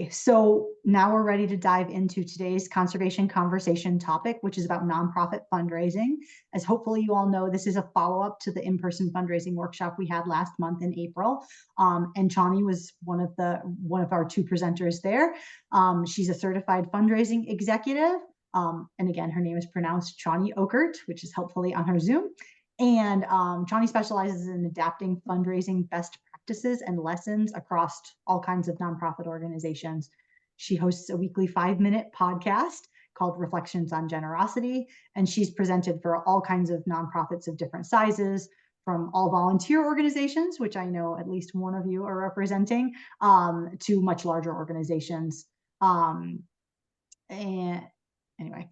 Okay, so now we're ready to dive into today's conservation conversation topic, which is about nonprofit fundraising. As hopefully you all know, this is a follow-up to the in-person fundraising workshop we had last month in April. And Chany was one of our two presenters there. She's a certified fundraising executive. And again, her name is pronounced Chany Ockert, which is helpfully on her Zoom. And Chany specializes in adapting fundraising best practices and lessons across all kinds of nonprofit organizations. She hosts a weekly 5-minute podcast called Reflections on Generosity, and she's presented for all kinds of nonprofits of different sizes, from all volunteer organizations, which I know at least one of you are representing, to much larger organizations. And anyway,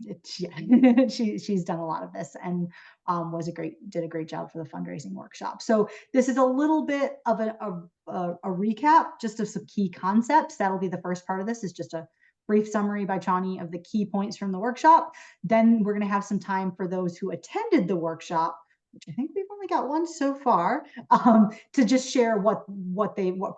she's done a lot of this and did a great job for the fundraising workshop. So this is a little bit of a recap, just of some key concepts. That'll be the first part of this, is just a brief summary by Chany of the key points from the workshop. Then we're going to have some time for those who attended the workshop, which I think we've only got one so far, to just share what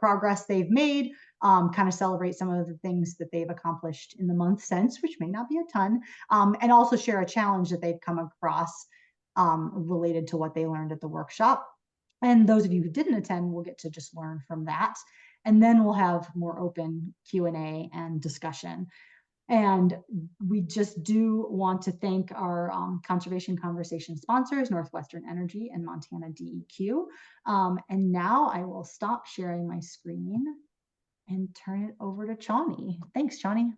progress they've made, kind of celebrate some of the things that they've accomplished in the month since, which may not be a ton, and also share a challenge that they've come across related to what they learned at the workshop. And those of you who didn't attend will get to just learn from that. And then we'll have more open Q&A and discussion. And we just do want to thank our conservation conversation sponsors, Northwestern Energy and Montana DEQ. And now I will stop sharing my screen and turn it over to Chany. Thanks, Chany.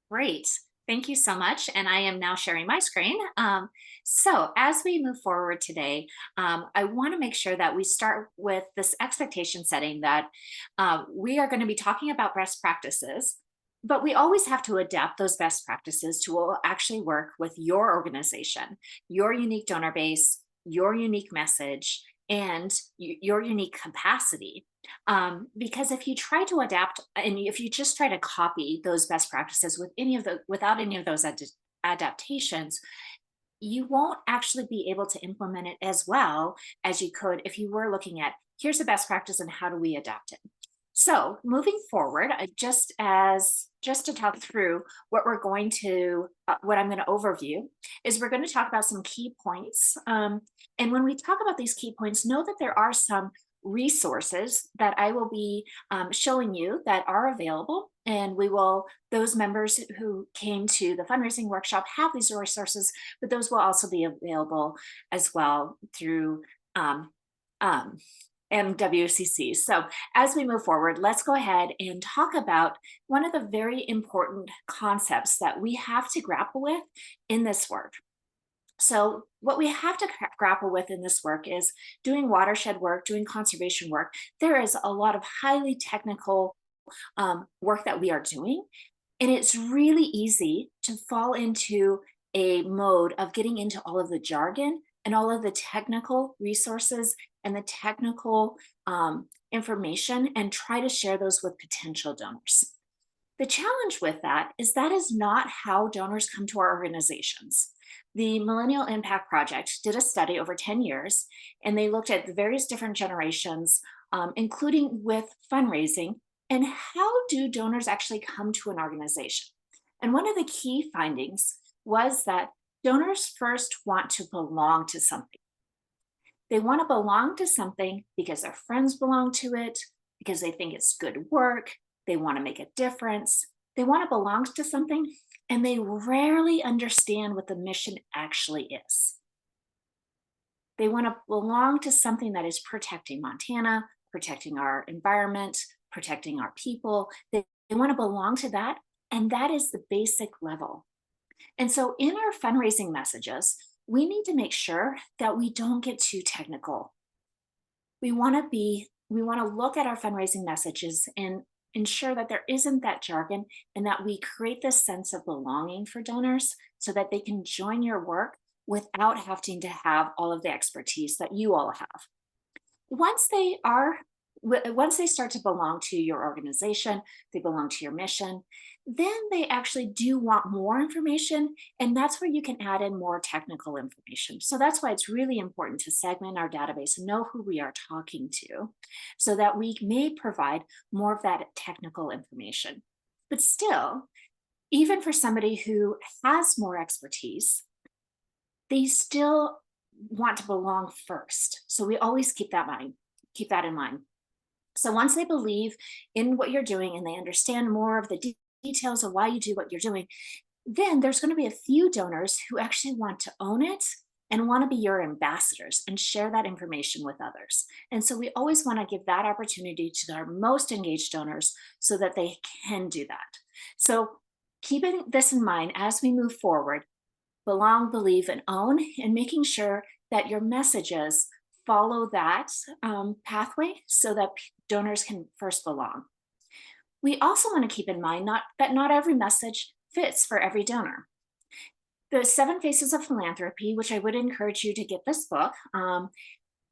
Great. Thank you so much. And I am now sharing my screen. So as we move forward today, I want to make sure that we start with this expectation setting that we are going to be talking about best practices, but we always have to adapt those best practices to actually work with your organization, your unique donor base, your unique message, and your unique capacity. Because if you try to adapt and if you just try to copy those best practices without any of those adaptations, you won't actually be able to implement it as well as you could if you were looking at, here's the best practice and how do we adapt it. So moving forward, just to talk through what I'm going to overview is we're going to talk about some key points. And when we talk about these key points, know that there are some resources that I will be showing you that are available. And those members who came to the fundraising workshop have these resources, but those will also be available as well through MWCC. So as we move forward, let's go ahead and talk about one of the very important concepts that we have to grapple with in this work. So what we have to grapple with in this work is doing watershed work, doing conservation work. There is a lot of highly technical work that we are doing, and it's really easy to fall into a mode of getting into all of the jargon and all of the technical resources and the technical information and try to share those with potential donors. The challenge with that is not how donors come to our organizations. The Millennial Impact Project did a study over 10 years, and they looked at the various different generations, including with fundraising, and how do donors actually come to an organization. And one of the key findings was that donors first want to belong to something. They want to belong to something because their friends belong to it, because they think it's good work, they want to make a difference, they want to belong to something, and they rarely understand what the mission actually is. They want to belong to something that is protecting Montana, protecting our environment, protecting our people. They want to belong to that, and that is the basic level. And so in our fundraising messages, we need to make sure that we don't get too technical. We want to look at our fundraising messages and ensure that there isn't that jargon and that we create this sense of belonging for donors so that they can join your work without having to have all of the expertise that you all have. Once they start to belong to your organization, they belong to your mission, then they actually do want more information, and that's where you can add in more technical information. So that's why it's really important to segment our database and know who we are talking to so that we may provide more of that technical information. But still, even for somebody who has more expertise, they still want to belong first. So we always keep that in mind. So once they believe in what you're doing and they understand more of the details of why you do what you're doing, then there's going to be a few donors who actually want to own it and want to be your ambassadors and share that information with others. And so we always want to give that opportunity to our most engaged donors so that they can do that. So keeping this in mind as we move forward, belong, believe, and own, and making sure that your messages follow that pathway so that donors can first belong. We also want to keep in mind that not every message fits for every donor. The Seven Faces of Philanthropy, which I would encourage you to get this book.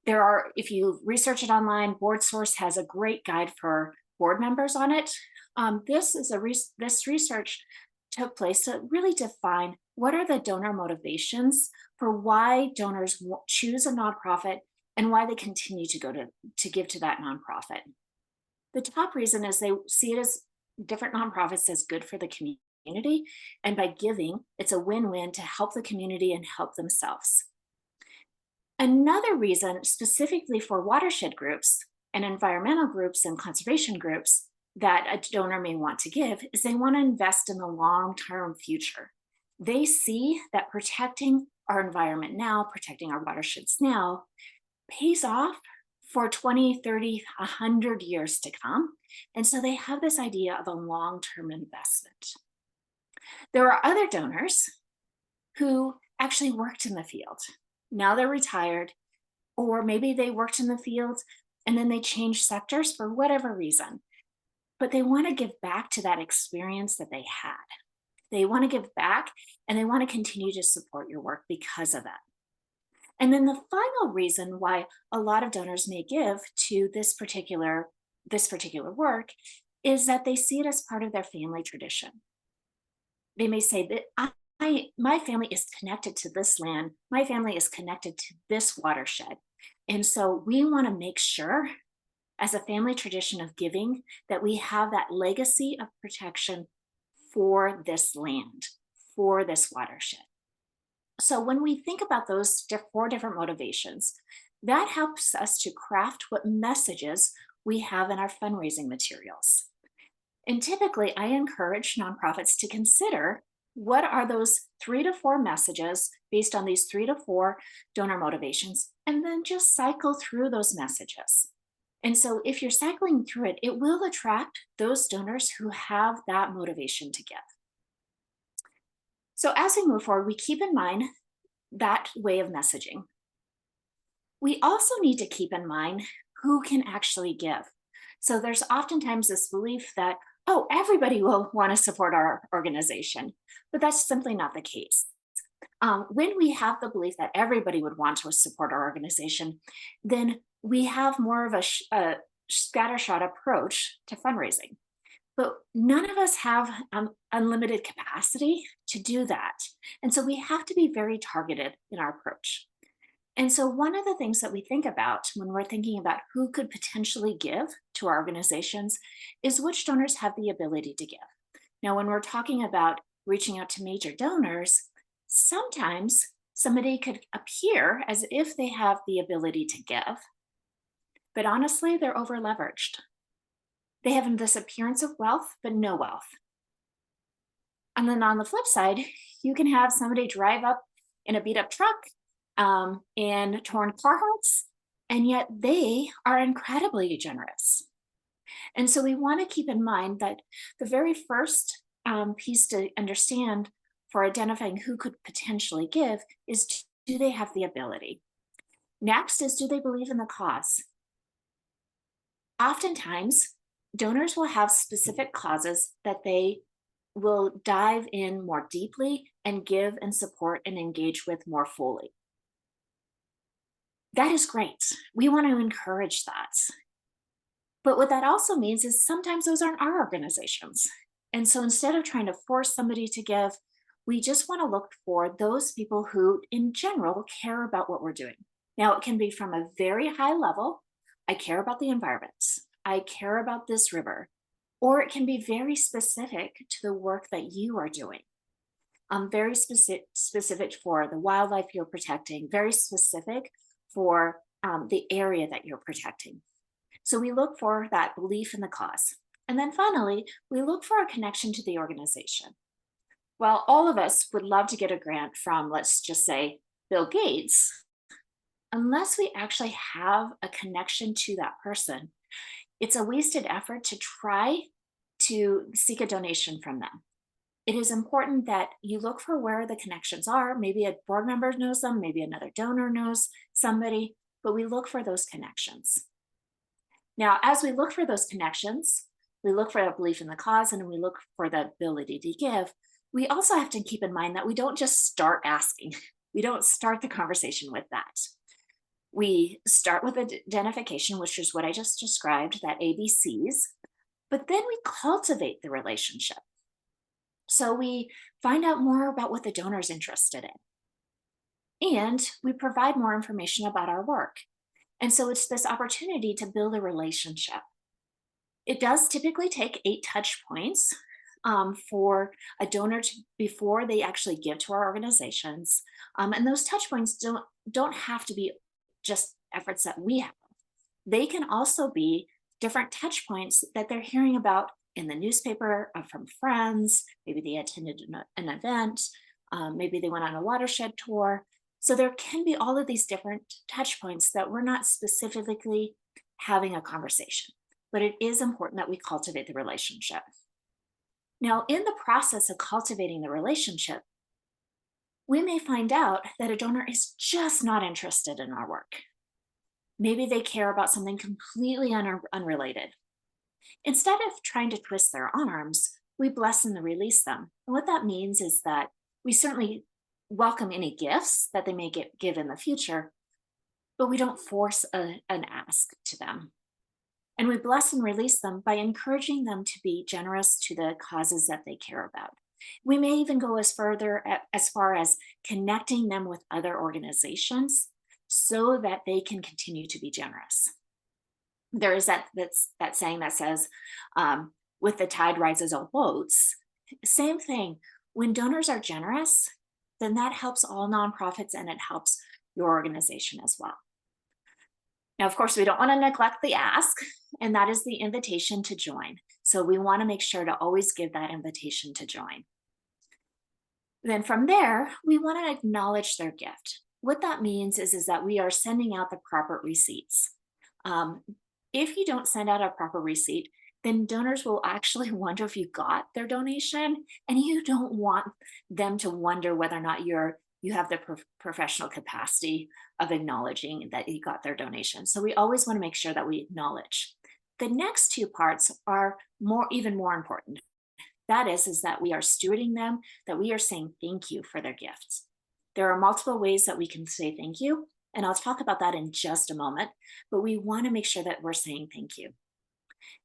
There are, if you research it online, Board Source has a great guide for board members on it. This research took place to really define what are the donor motivations for why donors choose a nonprofit and why they continue to give to that nonprofit. The top reason is they see it as different nonprofits as good for the community, and by giving, it's a win-win to help the community and help themselves. Another reason, specifically for watershed groups and environmental groups and conservation groups, that a donor may want to give is they want to invest in the long-term future. They see that protecting our environment now, protecting our watersheds now, pays off for 20, 30, 100 years to come. And so they have this idea of a long-term investment. There are other donors who actually worked in the field. Now they're retired, or maybe they worked in the field and then they changed sectors for whatever reason. But they want to give back to that experience that they had. They want to give back and they want to continue to support your work because of that. And then the final reason why a lot of donors may give to this particular work is that they see it as part of their family tradition. They may say that my family is connected to this land, my family is connected to this watershed. And so we want to make sure, as a family tradition of giving, that we have that legacy of protection for this land, for this watershed. So when we think about those four different motivations, that helps us to craft what messages we have in our fundraising materials. And typically, I encourage nonprofits to consider what are those 3 to 4 messages based on these 3 to 4 donor motivations, and then just cycle through those messages. And so if you're cycling through it, it will attract those donors who have that motivation to give. So as we move forward, we keep in mind that way of messaging. We also need to keep in mind who can actually give. So there's oftentimes this belief that, oh, everybody will want to support our organization, but that's simply not the case. When we have the belief that everybody would want to support our organization, then we have more of a scattershot approach to fundraising. But none of us have unlimited capacity to do that. And so we have to be very targeted in our approach. And so one of the things that we think about when we're thinking about who could potentially give to our organizations is which donors have the ability to give. Now, when we're talking about reaching out to major donors, sometimes somebody could appear as if they have the ability to give, but honestly, they're over leveraged. They have this appearance of wealth, but no wealth. And then on the flip side, you can have somebody drive up in a beat up truck and torn Carhartts, and yet they are incredibly generous. And so we want to keep in mind that the very first piece to understand for identifying who could potentially give is, do they have the ability? Next is, do they believe in the cause? Oftentimes, donors will have specific causes that they will dive in more deeply and give and support and engage with more fully. That is great. We want to encourage that. But what that also means is sometimes those aren't our organizations. And so instead of trying to force somebody to give, we just want to look for those people who, in general, care about what we're doing. Now, it can be from a very high level. I care about the environment. I care about this river. or it can be very specific to the work that you are doing. Very specific for the wildlife you're protecting, very specific for the area that you're protecting. So we look for that belief in the cause. And then finally, we look for a connection to the organization. Well, all of us would love to get a grant from, let's just say, Bill Gates. Unless we actually have a connection to that person, it's a wasted effort to try to seek a donation from them. It is important that you look for where the connections are. Maybe a board member knows them, maybe another donor knows somebody, but we look for those connections. Now, as we look for those connections, we look for a belief in the cause and we look for the ability to give. We also have to keep in mind that we don't just start asking. We don't start the conversation with that. We start with identification, which is what I just described, that ABCs, but then we cultivate the relationship. So we find out more about what the donor is interested in, and we provide more information about our work. And so it's this opportunity to build a relationship. It does typically take 8 touch points for a donor before they actually give to our organizations. And those touch points don't have to be just efforts that we have. They can also be different touch points that they're hearing about in the newspaper from friends. Maybe they attended an event. Maybe they went on a watershed tour. So there can be all of these different touch points that we're not specifically having a conversation, but it is important that we cultivate the relationship. Now, in the process of cultivating the relationship, we may find out that a donor is just not interested in our work. Maybe they care about something completely unrelated. Instead of trying to twist their arms, we bless and release them. And what that means is that we certainly welcome any gifts that they may give in the future, but we don't force an ask to them. And we bless and release them by encouraging them to be generous to the causes that they care about. We may even go as far as connecting them with other organizations so that they can continue to be generous. There is that saying that says, with the tide rises all boats. Same thing. When donors are generous, then that helps all nonprofits and it helps your organization as well. Now, of course, we don't want to neglect the ask, and that is the invitation to join. So we want to make sure to always give that invitation to join. Then from there, we want to acknowledge their gift. What that means is that we are sending out the proper receipts. If you don't send out a proper receipt, then donors will actually wonder if you got their donation, and you don't want them to wonder whether or not you have the professional capacity of acknowledging that you got their donation. So we always want to make sure that we acknowledge. The next 2 parts are even more important. That is that we are stewarding them, that we are saying thank you for their gifts. There are multiple ways that we can say thank you, and I'll talk about that in just a moment, but we want to make sure that we're saying thank you.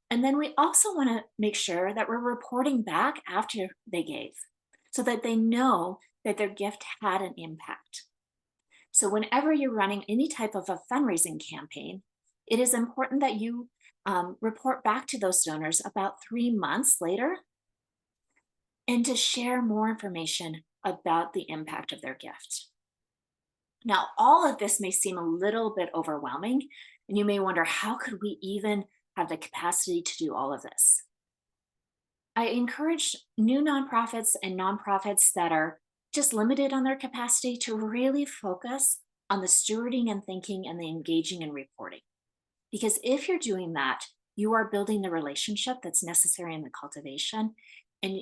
And then we also want to make sure that we're reporting back after they gave so that they know that their gift had an impact. So whenever you're running any type of a fundraising campaign, it is important that you report back to those donors about 3 months later and to share more information about the impact of their gift. Now, all of this may seem a little bit overwhelming, and you may wonder, how could we even have the capacity to do all of this? I encourage new nonprofits and nonprofits that are just limited on their capacity to really focus on the stewarding and thinking and the engaging and reporting. Because if you're doing that, you are building the relationship that's necessary in the cultivation, and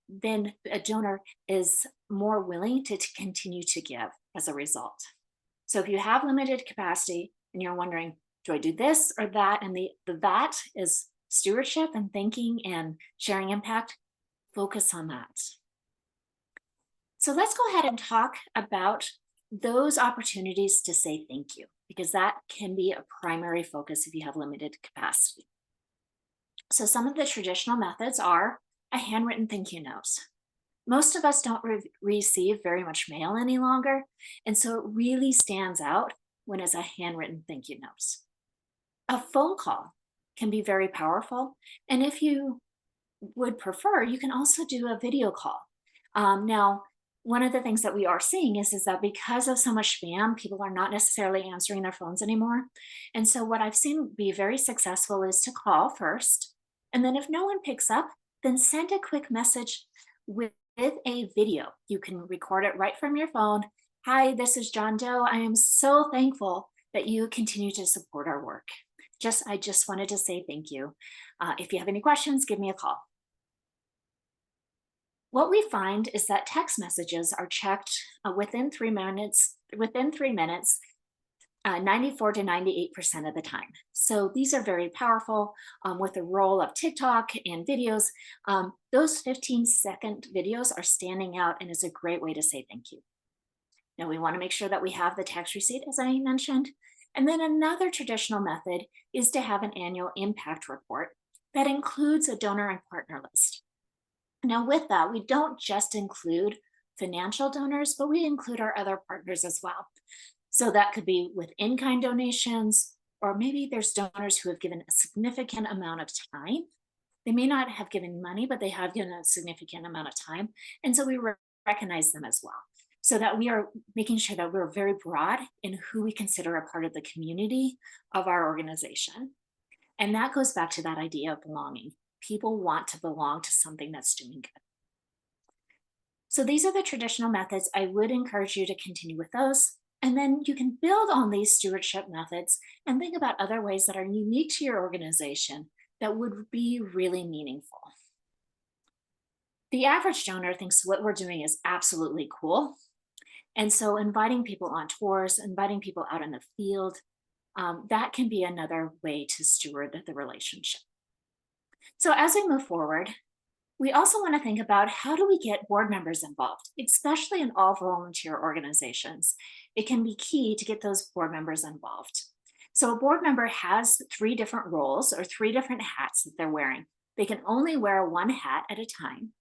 then a donor is more willing to continue to give as a result. So if you have limited capacity and you're wondering, do I do this or that? And the that is stewardship and thinking and sharing impact, focus on that. So let's go ahead and talk about those opportunities to say thank you, because that can be a primary focus if you have limited capacity. So some of the traditional methods are a handwritten thank you note. Most of us don't receive very much mail any longer, and so it really stands out when it's a handwritten thank you note. A phone call can be very powerful, and if you would prefer, you can also do a video call. Now, one of the things that we are seeing is that because of so much spam, people are not necessarily answering their phones anymore. And so what I've seen be very successful is to call first. And then if no one picks up, then send a quick message with a video. You can record it right from your phone. Hi, this is John Doe. I am so thankful that you continue to support our work. I just wanted to say thank you. If you have any questions, give me a call. What we find is that text messages are checked within 3 minutes, 94 to 98% of the time. So these are very powerful with the role of TikTok and videos. Those 15-second videos are standing out and is a great way to say thank you. Now we want to make sure that we have the tax receipt, as I mentioned. And then another traditional method is to have an annual impact report that includes a donor and partner list. Now with that, we don't just include financial donors, but we include our other partners as well. So that could be with in-kind donations, or maybe there's donors who have given a significant amount of time. They may not have given money, but they have given a significant amount of time. And so we recognize them as well. So that we are making sure that we're very broad in who we consider a part of the community of our organization. And that goes back to that idea of belonging. People want to belong to something that's doing good. So these are the traditional methods. I would encourage you to continue with those. And then you can build on these stewardship methods and think about other ways that are unique to your organization that would be really meaningful. The average donor thinks what we're doing is absolutely cool. And so inviting people on tours, inviting people out in the field, that can be another way to steward the relationship. So as we move forward, we also want to think about how do we get board members involved, especially in all volunteer organizations. It can be key to get those board members involved. So a board member has 3 different roles or 3 different hats that they're wearing. They can only wear one hat at a time.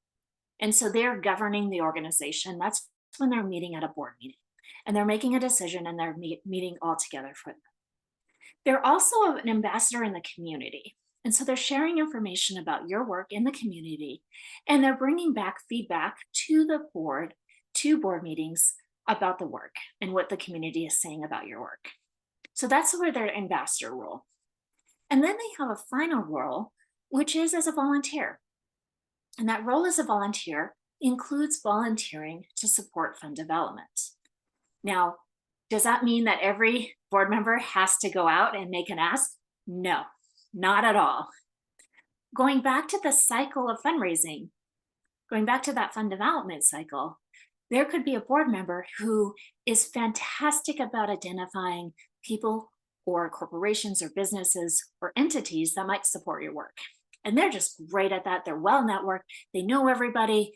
And so they're governing the organization. That's when they're meeting at a board meeting and they're making a decision and they're meeting all together for them. They're also an ambassador in the community. And so they're sharing information about your work in the community, and they're bringing back feedback to the board, to board meetings about the work and what the community is saying about your work. So that's where their ambassador role. And then they have a final role, which is as a volunteer. And that role as a volunteer includes volunteering to support fund development. Now, does that mean that every board member has to go out and make an ask? No, not at all. Going back to the cycle of fundraising, going back to that fund development cycle, there could be a board member who is fantastic about identifying people or corporations or businesses or entities that might support your work. And they're just great at that. They're well networked. They know everybody.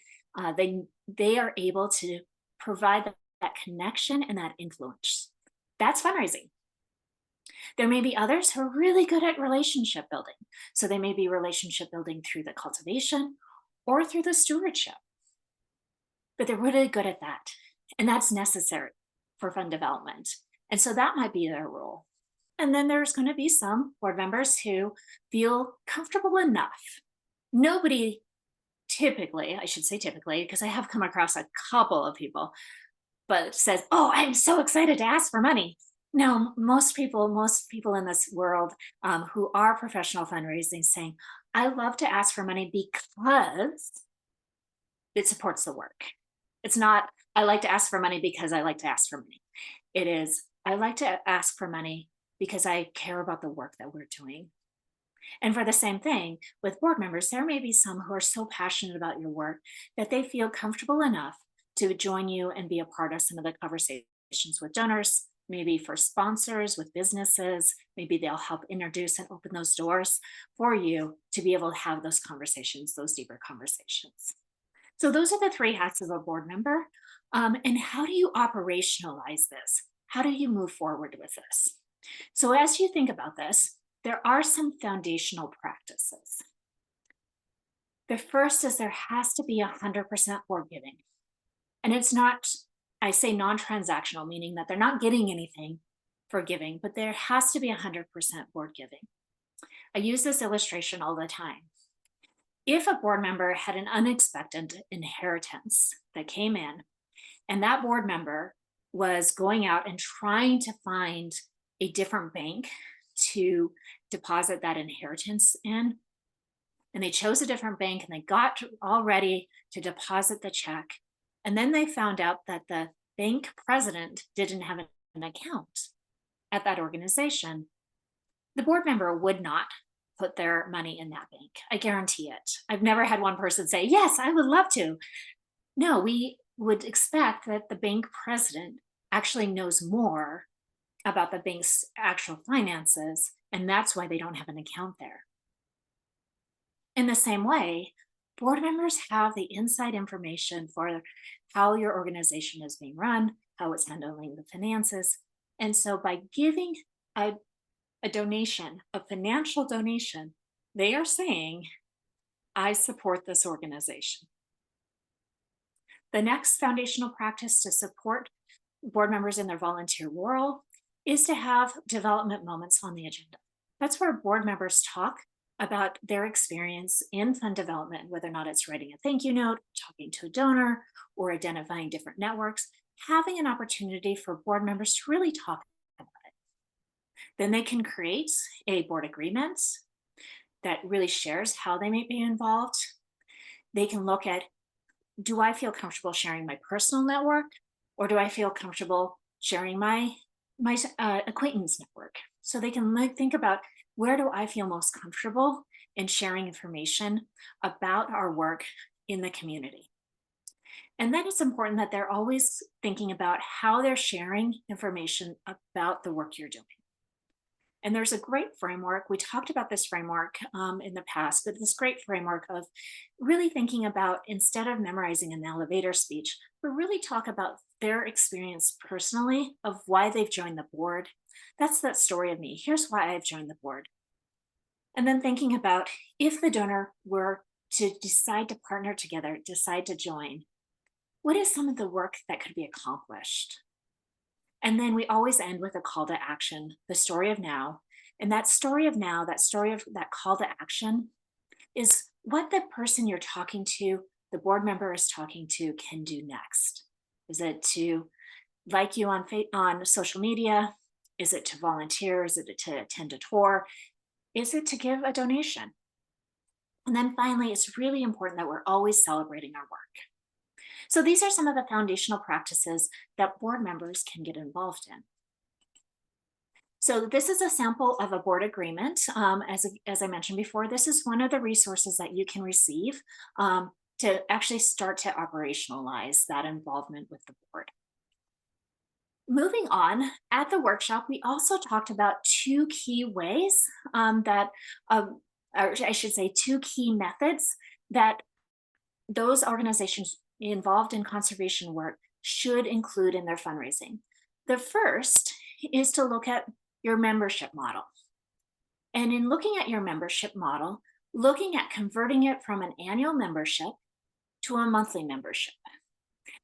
They are able to provide that connection and that influence. That's fundraising. There may be others who are really good at relationship building. So they may be relationship building through the cultivation or through the stewardship. But they're really good at that. And that's necessary for fund development. And so that might be their role. And then there's going to be some board members who feel comfortable enough. Nobody typically, I should say typically, because I have come across a couple of people, but says, oh, I'm so excited to ask for money. No, most people in this world who are professional fundraising saying, I love to ask for money because it supports the work. It's not, I like to ask for money because I like to ask for money. It is, I like to ask for money because I care about the work that we're doing. And for the same thing with board members, there may be some who are so passionate about your work that they feel comfortable enough to join you and be a part of some of the conversations with donors, maybe for sponsors, with businesses. Maybe they'll help introduce and open those doors for you to be able to have those conversations, those deeper conversations. So those are the 3 hats of a board member. And how do you operationalize this? How do you move forward with this? So as you think about this, there are some foundational practices. The first is there has to be 100% board giving. And it's not, I say non-transactional, meaning that they're not getting anything for giving, but there has to be 100% board giving. I use this illustration all the time. If a board member had an unexpected inheritance that came in, and that board member was going out and trying to find a different bank to deposit that inheritance in, and they chose a different bank and they got all ready to deposit the check, and then they found out that the bank president didn't have an account at that organization, the board member would not put their money in that bank. I guarantee it. I've never had one person say, yes, I would love to. No, we would expect that the bank president actually knows more about the bank's actual finances, and that's why they don't have an account there. In the same way, board members have the inside information for how your organization is being run, how it's handling the finances. And so by giving a, a donation, a financial donation, they are saying, I support this organization. The next foundational practice to support board members in their volunteer role is to have development moments on the agenda. That's where board members talk about their experience in fund development, whether or not it's writing a thank you note, talking to a donor, or identifying different networks, having an opportunity for board members to really talk about it. Then they can create a board agreement that really shares how they may be involved. They can look at, do I feel comfortable sharing my personal network, or do I feel comfortable sharing my acquaintance network? So they can think about, where do I feel most comfortable in sharing information about our work in the community? And then it's important that they're always thinking about how they're sharing information about the work you're doing. And there's a great framework. We talked about this framework in the past, but this great framework of really thinking about, instead of memorizing an elevator speech, but really talk about their experience personally of why they've joined the board. That's that story of me. Here's why I've joined the board. And then thinking about, if the donor were to decide to partner together, decide to join, what is some of the work that could be accomplished? And then we always end with a call to action, the story of now. And that story of now, that story of that call to action, is what the person you're talking to, the board member is talking to, can do next. Is it to like you on social media? Is it to volunteer? Is it to attend a tour? Is it to give a donation? And then finally, it's really important that we're always celebrating our work. So these are some of the foundational practices that board members can get involved in. So this is a sample of a board agreement. As I mentioned before, this is one of the resources that you can receive to actually start to operationalize that involvement with the board. Moving on, at the workshop, we also talked about two key ways or I should say two key methods that those organizations involved in conservation work should include in their fundraising. The first is to look at your membership model. And in looking at your membership model, looking at converting it from an annual membership to a monthly membership.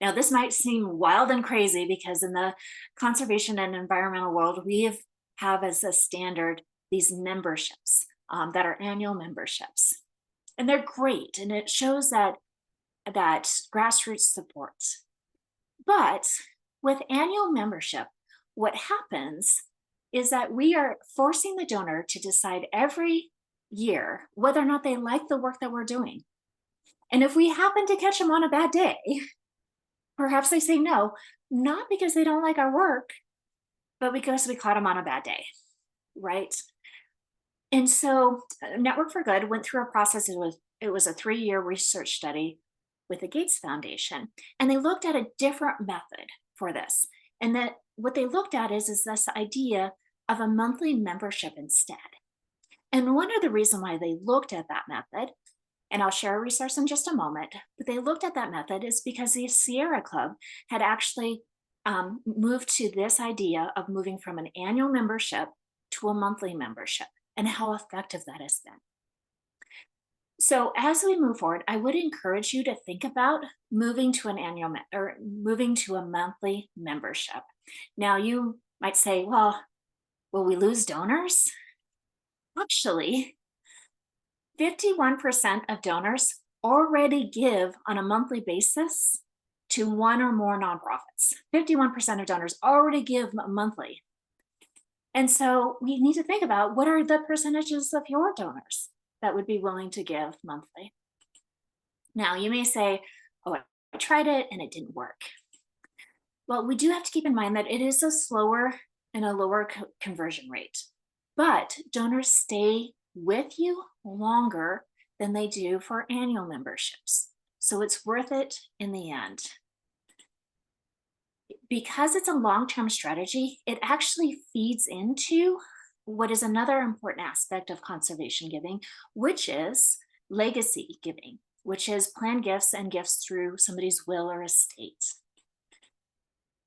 Now, this might seem wild and crazy because in the conservation and environmental world, we have as a standard these memberships that are annual memberships. And they're great, and it shows that grassroots support. But with annual membership, what happens is that we are forcing the donor to decide every year whether or not they like the work that we're doing. And if we happen to catch them on a bad day, perhaps they say no, not because they don't like our work, but because we caught them on a bad day, right? And so Network for Good went through a process. It was a 3-year research study with the Gates Foundation, and they looked at a different method for this. And that what they looked at is this idea of a monthly membership instead. And one of the reasons why they looked at that method, and I'll share a resource in just a moment, but they looked at that method is because the Sierra Club had actually moved to this idea of moving from an annual membership to a monthly membership, and how effective that has been. So as we move forward, I would encourage you to think about moving to an annual or moving to a monthly membership. Now you might say, well, will we lose donors? Actually, 51% of donors already give on a monthly basis to one or more nonprofits. 51% of donors already give monthly. And so we need to think about, what are the percentages of your donors that would be willing to give monthly? Now, you may say, oh, I tried it and it didn't work. Well, we do have to keep in mind that it is a slower and a lower conversion rate, but donors stay with you longer than they do for annual memberships. So it's worth it in the end. Because it's a long-term strategy, it actually feeds into what is another important aspect of conservation giving, which is legacy giving, which is planned gifts and gifts through somebody's will or estate.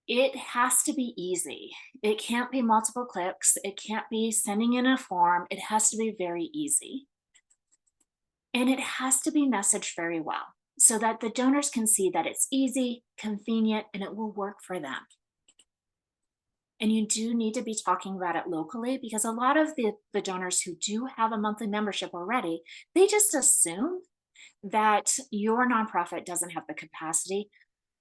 It has to be easy. It can't be multiple clicks. It can't be sending in a form. It has to be very easy. And it has to be messaged very well so that the donors can see that it's easy, convenient, and it will work for them. And you do need to be talking about it locally, because a lot of the donors who do have a monthly membership already, they just assume that your nonprofit doesn't have the capacity.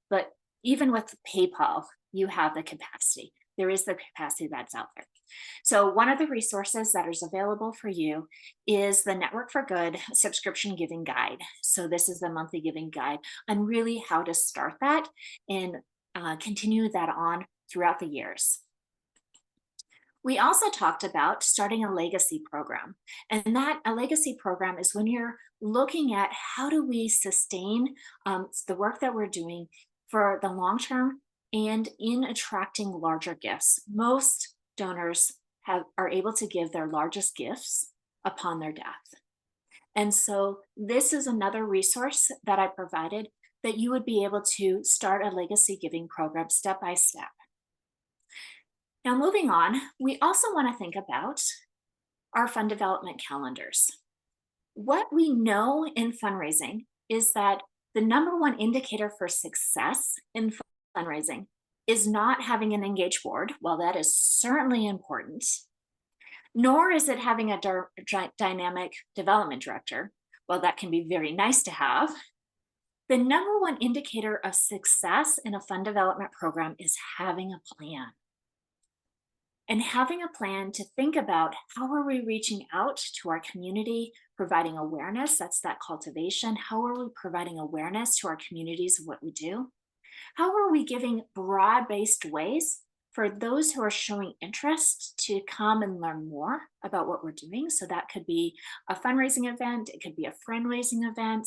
But even with PayPal, you have the capacity. There is the capacity that's out there. So one of the resources that is available for you is the Network for Good subscription giving guide. So this is the monthly giving guide on really how to start that and continue that on throughout the years. We also talked about starting a legacy program, and that a legacy program is when you're looking at how do we sustain the work that we're doing for the long term and in attracting larger gifts. Most donors are able to give their largest gifts upon their death. And so this is another resource that I provided that you would be able to start a legacy giving program step by step. Now, moving on, we also want to think about our fund development calendars. What we know in fundraising is that the number one indicator for success in fundraising is not having an engaged board. While that is certainly important, nor is it having a dynamic development director. While that can be very nice to have, the number one indicator of success in a fund development program is having a plan. And having a plan to think about, how are we reaching out to our community, providing awareness? That's that cultivation. How are we providing awareness to our communities of what we do? How are we giving broad-based ways for those who are showing interest to come and learn more about what we're doing? So that could be a fundraising event. It could be a friend-raising event.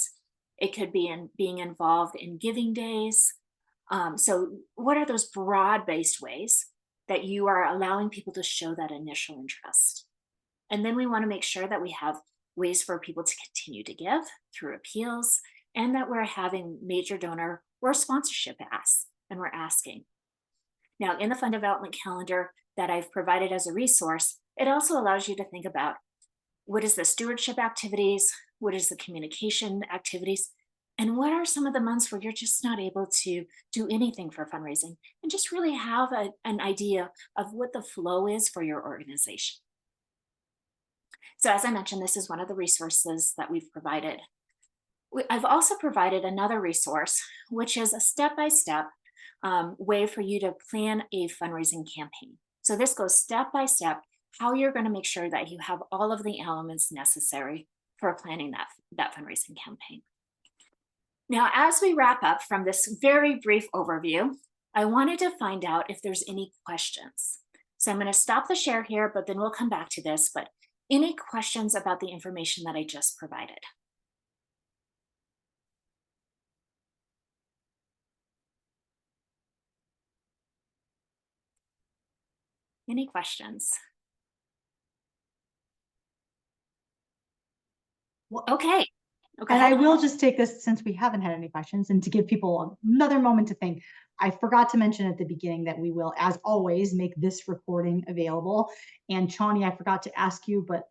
It could be in being involved in giving days. So what are those broad-based ways that you are allowing people to show that initial interest? And then we want to make sure that we have ways for people to continue to give through appeals, and that we're having major donor or sponsorship asks, and we're asking. Now, in the fund development calendar that I've provided as a resource, it also allows you to think about, what is the stewardship activities? What is the communication activities? And what are some of the months where you're just not able to do anything for fundraising, and just really have an idea of what the flow is for your organization. So as I mentioned, this is one of the resources that we've provided. I've also provided another resource, which is a step-by-step way for you to plan a fundraising campaign. So this goes step by step, how you're going to make sure that you have all of the elements necessary for planning that fundraising campaign. Now, as we wrap up from this very brief overview, I wanted to find out if there's any questions. So I'm going to stop the share here, but then we'll come back to this. But any questions about the information that I just provided? Any questions? Well, okay. And I will just take this, since we haven't had any questions, and to give people another moment to think. I forgot to mention at the beginning that we will, as always, make this recording available. And Chany, I forgot to ask you, but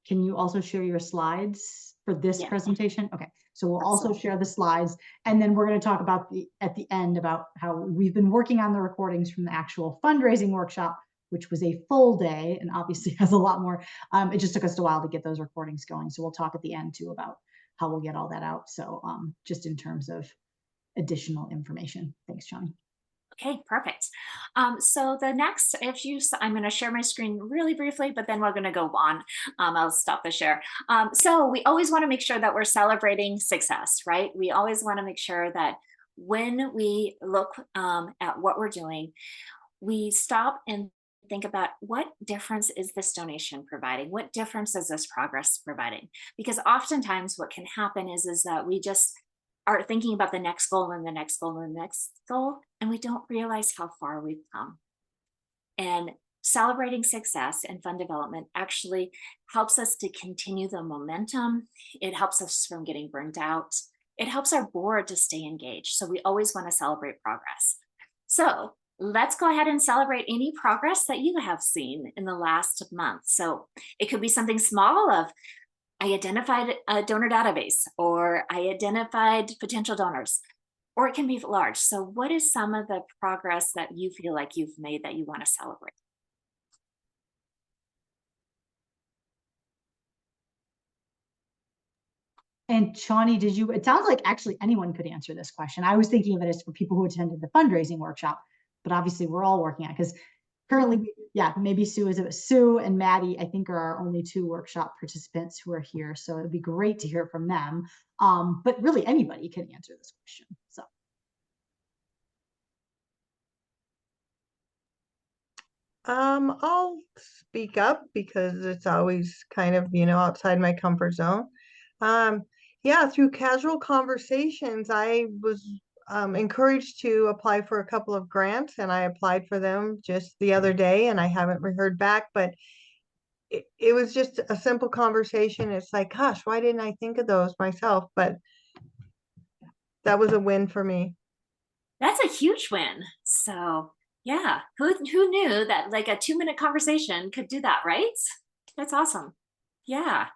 can you also share your slides for this presentation? Okay, so we'll also share the slides, and then we're going to talk about at the end about how we've been working on the recordings from the actual fundraising workshop, which was a full day and obviously has a lot more. It just took us a while to get those recordings going. So we'll talk at the end too about how we'll get all that out. So just in terms of additional information. Thanks, Chany. Okay, perfect. So the next, I'm going to share my screen really briefly, but then we're going to go on. I'll stop the share. So we always want to make sure that we're celebrating success, right? We always want to make sure that when we look at what we're doing, we stop and think about what difference is this donation providing? What difference is this progress providing? Because oftentimes what can happen is that we just are thinking about the next goal and the next goal and the next goal, and we don't realize how far we've come. And celebrating success and fund development actually helps us to continue the momentum. It helps us from getting burnt out. It helps our board to stay engaged. So we always want to celebrate progress. So let's go ahead and celebrate any progress that you have seen in the last month. So it could be something small of, I identified a donor database, or I identified potential donors, or it can be large. So what is some of the progress that you feel like you've made that you want to celebrate? And Chany, it sounds like actually anyone could answer this question. I was thinking of it as for people who attended the fundraising workshop, but obviously we're all working on it because currently, yeah, maybe Sue and Maddie, I think, are our only two workshop participants who are here. So it'd be great to hear from them. But really anybody can answer this question. So. I'll speak up because it's always kind of, outside my comfort zone. Yeah, through casual conversations, I was encouraged to apply for a couple of grants, and I applied for them just the other day, and I haven't heard back, but it was just a simple conversation. It's like, gosh, why didn't I think of those myself? But that was a win for me. That's a huge win. So yeah, who knew that like a 2-minute conversation could do that, right? That's awesome. Yeah.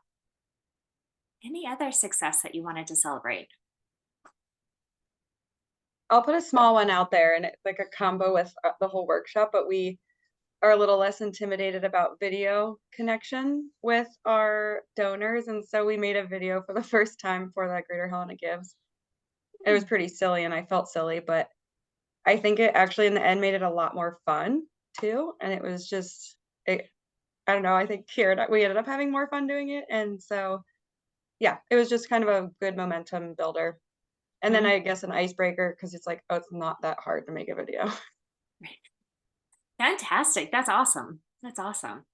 Any other success that you wanted to celebrate? I'll put a small one out there, and it's like a combo with the whole workshop, but we are a little less intimidated about video connection with our donors. And so we made a video for the first time for the Greater Helena Gives. It was pretty silly and I felt silly, but I think it actually in the end made it a lot more fun too. And it was just, I don't know, I think we ended up having more fun doing it. And so, yeah, it was just kind of a good momentum builder. And then I guess an icebreaker, because it's like, oh, it's not that hard to make a video. Right. Fantastic. That's awesome. That's awesome.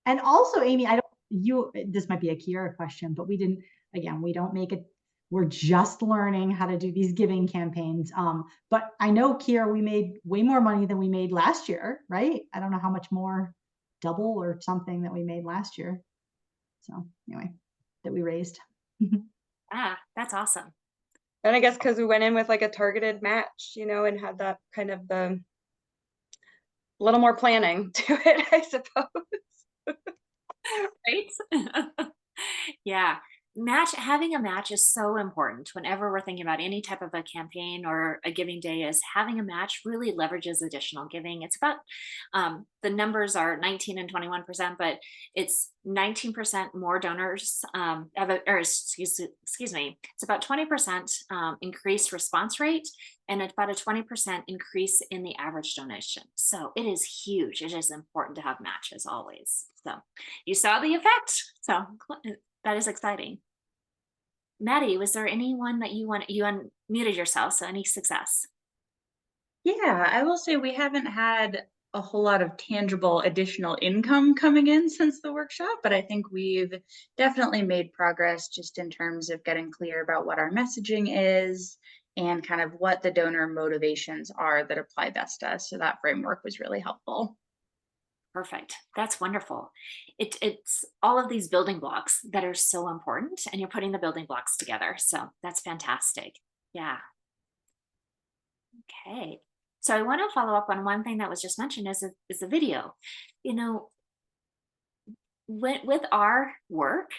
And also, Amy, this might be a Kiera question, but we don't make it. We're just learning how to do these giving campaigns. But I know, Kiera, we made way more money than we made last year, right? I don't know how much more, double or something that we made last year. So anyway, that we raised. That's awesome. And I guess because we went in with like a targeted match, and had that kind of the little more planning to it, I suppose. Right? Yeah. Having a match is so important whenever we're thinking about any type of a campaign or a giving day. Is having a match really leverages additional giving. It's about the numbers are 19 and 21%, but it's 19% more donors excuse me, it's about 20% increased response rate and about a 20% increase in the average donation. So it is huge. It is important to have matches always. So you saw the effect. So that is exciting. Maddie, was there anyone that you unmuted yourself? So any success? Yeah, I will say we haven't had a whole lot of tangible additional income coming in since the workshop, but I think we've definitely made progress just in terms of getting clear about what our messaging is and kind of what the donor motivations are that apply best to us. So that framework was really helpful. Perfect. That's wonderful. It's all of these building blocks that are so important, and you're putting the building blocks together. So that's fantastic. Yeah. Okay. So I want to follow up on one thing that was just mentioned is the video. With our work,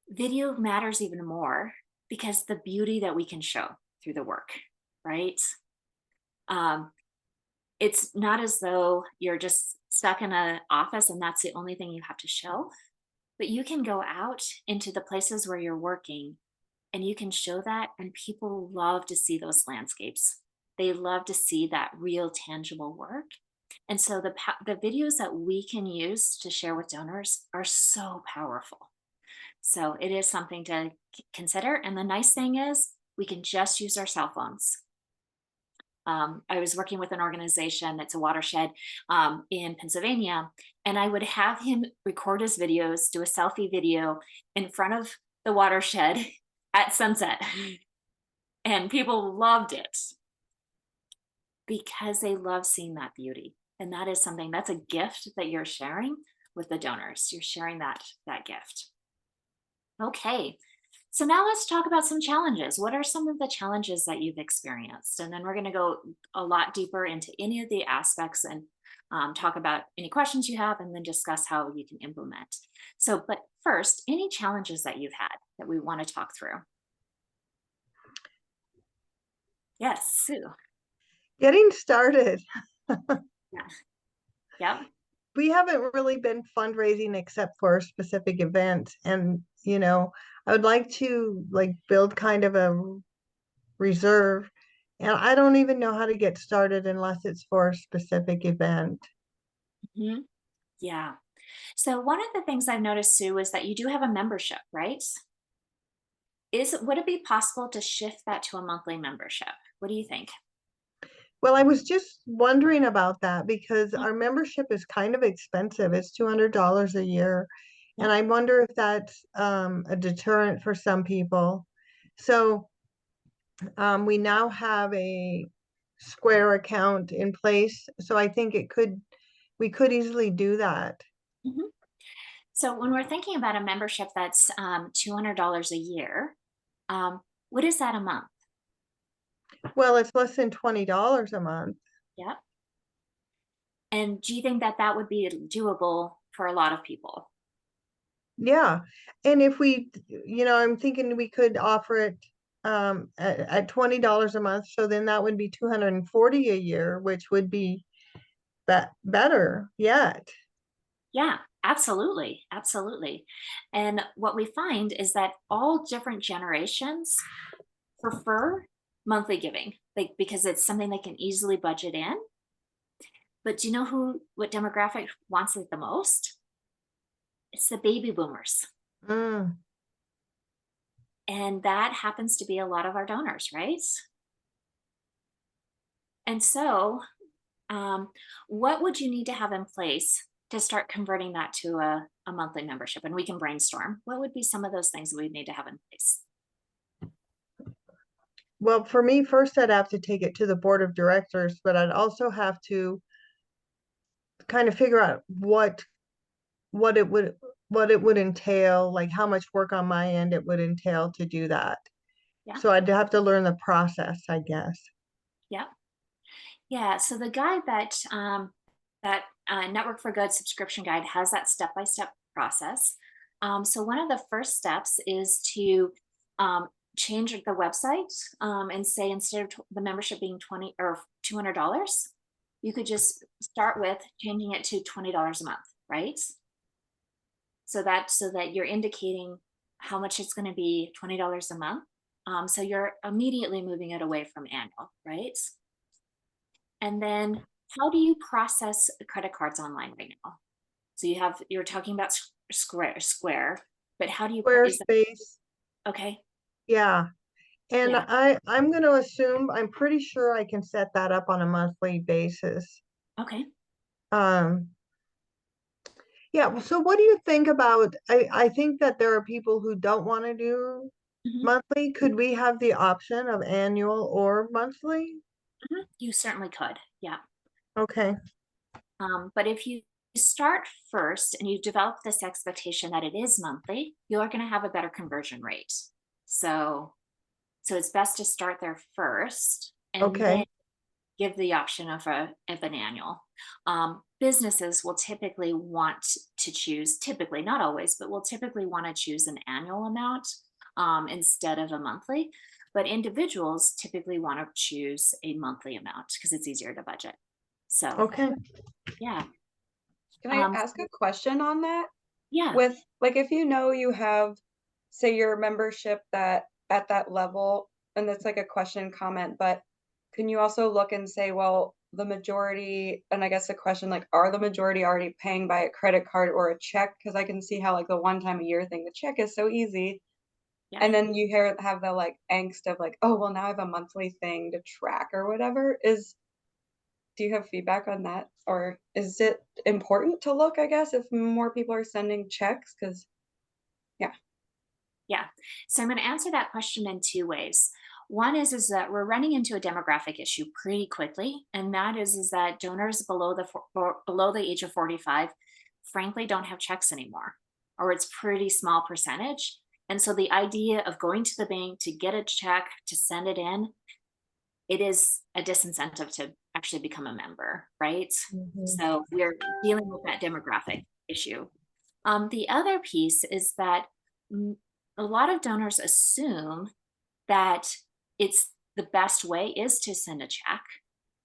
video matters even more because the beauty that we can show through the work, right? it's not as though you're just stuck in an office and that's the only thing you have to show, but you can go out into the places where you're working and you can show that, and people love to see those landscapes. They love to see that real tangible work. And so the videos that we can use to share with donors are so powerful. So it is something to consider. And the nice thing is we can just use our cell phones. I was working with an organization that's a watershed in Pennsylvania, and I would have him record his videos, do a selfie video in front of the watershed at sunset. And people loved it because they love seeing that beauty. And that is something, that's a gift that you're sharing with the donors. You're sharing that gift. Okay, so now let's talk about some challenges. What are some of the challenges that you've experienced? And then we're going to go a lot deeper into any of the aspects and talk about any questions you have and then discuss how you can implement. So, but first, any challenges that you've had that we want to talk through? Yes, Sue. Getting started. Yeah. Yep. We haven't really been fundraising except for a specific event. And, you know, I would like to build kind of a reserve. And I don't even know how to get started unless it's for a specific event. Mm-hmm. Yeah. So one of the things I've noticed, Sue, is that you do have a membership, right? Would it be possible to shift that to a monthly membership? What do you think? Well, I was just wondering about that because our membership is kind of expensive. It's $200 a year. And I wonder if that's a deterrent for some people. So we now have a Square account in place. So I think we could easily do that. Mm-hmm. So when we're thinking about a membership that's $200 a year, what is that a month? Well, it's less than $20 a month. Yeah. And do you think that that would be doable for a lot of people? Yeah. And if we, I'm thinking we could offer it at $20 a month. So then that would be $240 a year, which would be better yet. Yeah, absolutely. Absolutely. And what we find is that all different generations prefer monthly giving, because it's something they can easily budget in. But do you know what demographic wants it the most? It's the baby boomers. Mm. And that happens to be a lot of our donors, right? And so what would you need to have in place to start converting that to a monthly membership? And we can brainstorm. What would be some of those things that we need to have in place? Well, for me, first I'd have to take it to the board of directors, but I'd also have to kind of figure out what it would entail, like how much work on my end it would entail to do that. Yeah. So I'd have to learn the process, I guess. Yeah. Yeah. So the guide that Network for Good subscription guide has that step-by-step process. So one of the first steps is to change the website and say, instead of the membership being $20 or $200, you could just start with changing it to $20 a month, right? So that you're indicating how much it's going to be, $20 a month. So you're immediately moving it away from annual, right? And then how do you process credit cards online right now? So you're talking about Square, but how do you? Squarespace. Okay. Yeah. And Yeah. I'm going to assume, I'm pretty sure I can set that up on a monthly basis. Okay. Yeah. So what do you think about, I think that there are people who don't want to do monthly. Could we have the option of annual or monthly? You certainly could. Yeah. Okay. But if you start first and you develop this expectation that it is monthly, you're going to have a better conversion rate. So it's best to start there first and then give the option of an annual. Businesses will typically want to choose, typically, not always, but will typically want to choose an annual amount instead of a monthly. But individuals typically want to choose a monthly amount because it's easier to budget. So, Okay. yeah. Can I ask a question on that? Yeah. With like, if you know you have, say, your membership that at that level, and it's like a question comment, but can you also look and say, well, the majority, and I guess the question, like, are the majority already paying by a credit card or a check? Because I can see how like the one time a year thing, the check is so easy. Yeah. And then you have the like angst of like, oh, well, now I have a monthly thing to track or whatever. Do you have feedback on that? Or is it important to look, I guess, if more people are sending checks? Because, yeah. Yeah. So I'm going to answer that question in two ways. One is that we're running into a demographic issue pretty quickly, and that is that donors below the age of 45, frankly, don't have checks anymore, or it's pretty small percentage. And so the idea of going to the bank to get a check to send it in, it is a disincentive to actually become a member, right? So we're dealing with that demographic issue. The other piece is that a lot of donors assume that it's the best way is to send a check.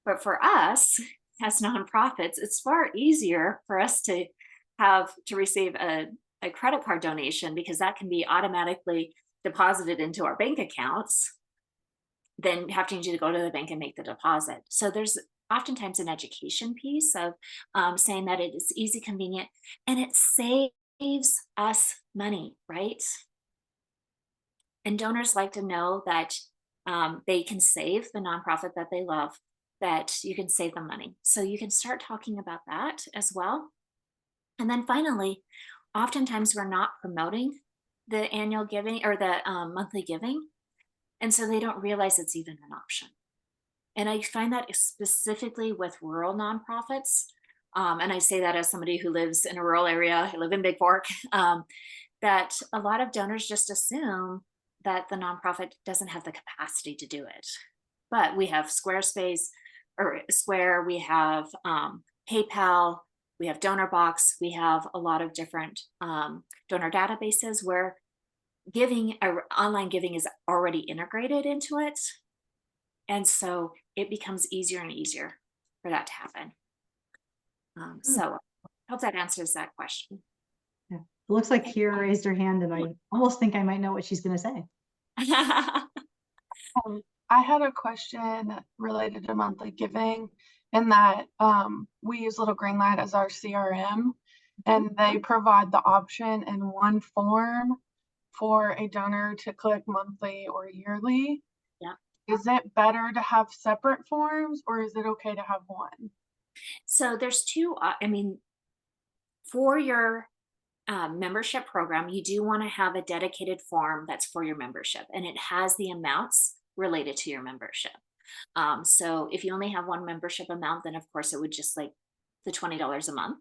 But for us as nonprofits, it's far easier for us to receive a credit card donation, because that can be automatically deposited into our bank accounts than having to go to the bank and make the deposit. So there's oftentimes an education piece of saying that it is easy, convenient, and it saves us money, right? And donors like to know that they can save the nonprofit that they love, that you can save them money. So you can start talking about that as well. And then finally, oftentimes we're not promoting the annual giving or the monthly giving. And so they don't realize it's even an option. And I find that specifically with rural nonprofits. And I say that as somebody who lives in a rural area, I live in Big Fork, that a lot of donors just assume that the nonprofit doesn't have the capacity to do it. But we have Squarespace or Square, we have PayPal, we have DonorBox, we have a lot of different donor databases where giving or online giving is already integrated into it. And so it becomes easier and easier for that to happen. So I hope that answers that question. Yeah. It looks like Kira raised her hand, and I almost think I might know what she's going to say. I had a question related to monthly giving, in that we use Little Green Light as our CRM, and they provide the option in one form for a donor to click monthly or yearly. Yeah. Is it better to have separate forms, or is it okay to have one? So there's two, for your membership program, you do want to have a dedicated form that's for your membership, and it has the amounts related to your membership. So if you only have one membership amount, then of course it would just like the $20 a month.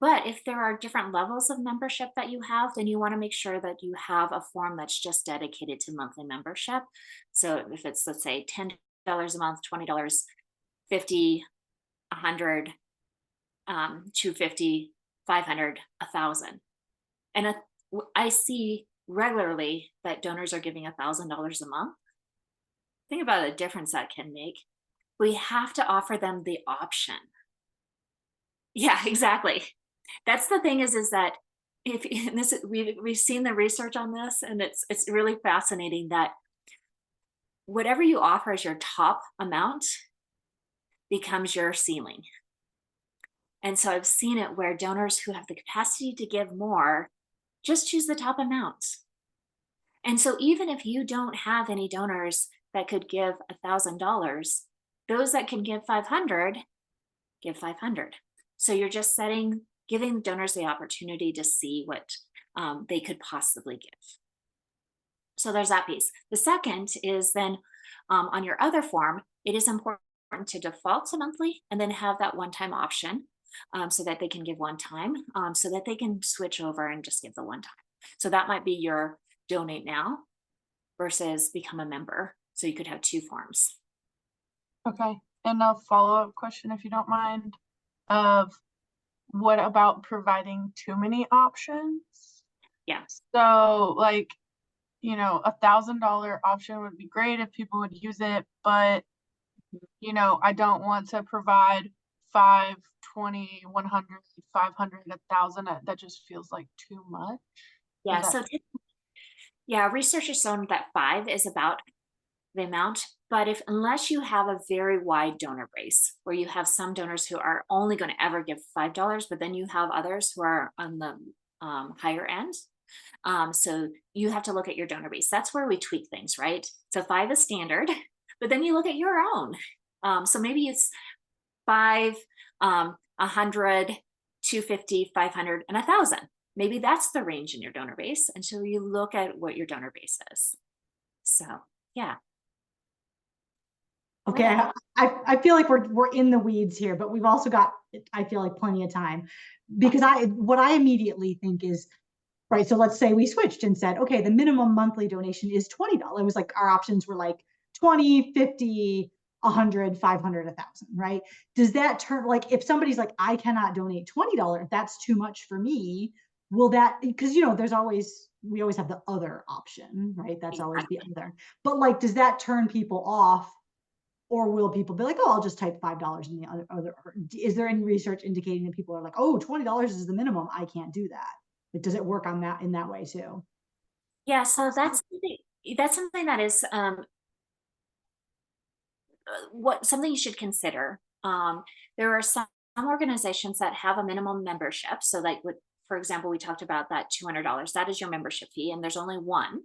But if there are different levels of membership that you have, then you want to make sure that you have a form that's just dedicated to monthly membership. So if it's, let's say, $10 a month, $20, $50, $100, $250, $500, $1,000. And I see regularly that donors are giving $1,000 a month. Think about the difference that can make. We have to offer them the option. Yeah, exactly. That's the thing is that we've seen the research on this, and it's really fascinating that whatever you offer as your top amount becomes your ceiling. And so I've seen it where donors who have the capacity to give more just choose the top amount. And so even if you don't have any donors that could give $1,000, those that can give 500, give 500. So you're just giving donors the opportunity to see what they could possibly give. So there's that piece. The second is then on your other form, it is important to default to monthly and then have that one-time option so that they can give one time, so that they can switch over and just give the one time. So that might be your donate now versus become a member. So you could have two forms. Okay. And a follow-up question, if you don't mind, of what about providing too many options? Yeah. So like, $1,000 option would be great if people would use it, but I don't want to provide 5, 20, 100, 500, 1,000, that just feels like too much. Yeah, Is so that- yeah, research has shown that 5 is about the amount, but unless you have a very wide donor base where you have some donors who are only going to ever give $5, but then you have others who are on the higher end. So you have to look at your donor base. That's where we tweak things, right? So 5 is standard, but then you look at your own. So maybe it's 5, 100, 250, 500, and 1,000. Maybe that's the range in your donor base until you look at what your donor base is. So yeah. Okay, I feel like we're in the weeds here, but we've also got, I feel like, plenty of time, because what I immediately think is, right, so let's say we switched and said, okay, the minimum monthly donation is $20. It was like our options were like 20, 50, 100, 500, 1,000, right? Does that turn, like, if somebody's like, I cannot donate $20, that's too much for me, will that, because we always have the other option, right? That's always the other. But like, does that turn people off? Or will people be like, oh, I'll just type $5 in the other? Is there any research indicating that people are like, oh, $20 is the minimum, I can't do that? Like, does it work on that in that way too? Yeah, so that's something that is something you should consider. There are some organizations that have a minimum membership. So like, for example, we talked about that $200, that is your membership fee, and there's only one.